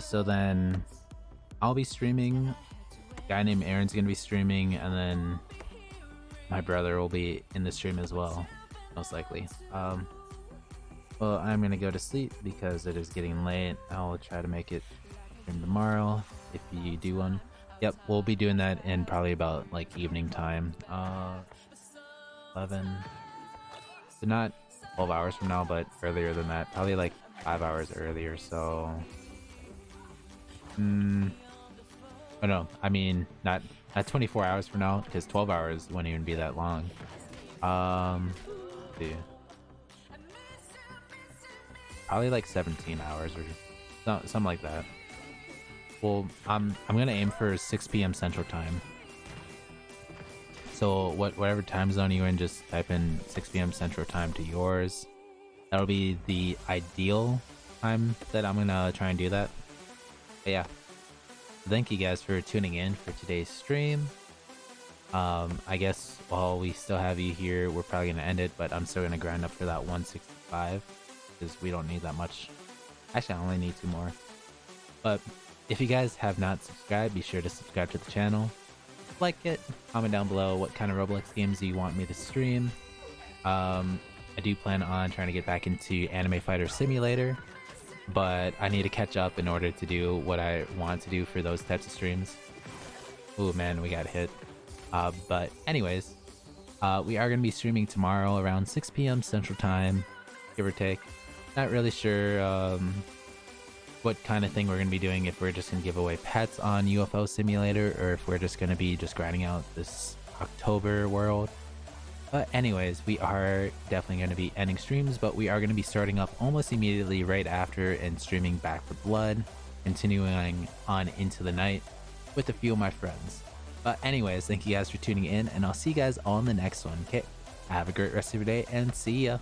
So then I'll be streaming. A guy named Aaron's gonna be streaming, and then my brother will be in the stream as well, most likely. Well, I'm gonna go to sleep because it is getting late. I'll try to make it stream tomorrow if you do one. Yep, we'll be doing that in probably about like evening time. 11. So not 12 hours from now, but earlier than that. Probably like 5 hours earlier, so... Oh no, I mean, not 24 hours from now, because 12 hours wouldn't even be that long. See. Probably like 17 hours or something like that. Well, I'm gonna aim for 6 p.m. Central Time. So whatever time zone you're in, just type in 6 p.m. Central Time to yours. That'll be the ideal time that I'm gonna try and do that. But yeah, thank you guys for tuning in for today's stream. I guess while we still have you here, we're probably gonna end it, but I'm still gonna grind up for that 165 because we don't need that much. Actually, I only need 2 more. But if you guys have not subscribed, be sure to subscribe to the channel. Like it, comment down below what kind of Roblox games you want me to stream. I do plan on trying to get back into Anime Fighter Simulator, but I need to catch up in order to do what I want to do for those types of streams. Ooh man, we got hit. But anyways, we are going to be streaming tomorrow around 6 p.m. Central Time, give or take. Not really sure what kind of thing we're going to be doing, if we're just going to give away pets on UFO Simulator, or if we're just going to be just grinding out this October world. But anyways, we are definitely going to be ending streams, but we are going to be starting up almost immediately right after and streaming Back for Blood, continuing on into the night with a few of my friends. But anyways, thank you guys for tuning in, and I'll see you guys on the next one. Okay, have a great rest of your day, and see ya.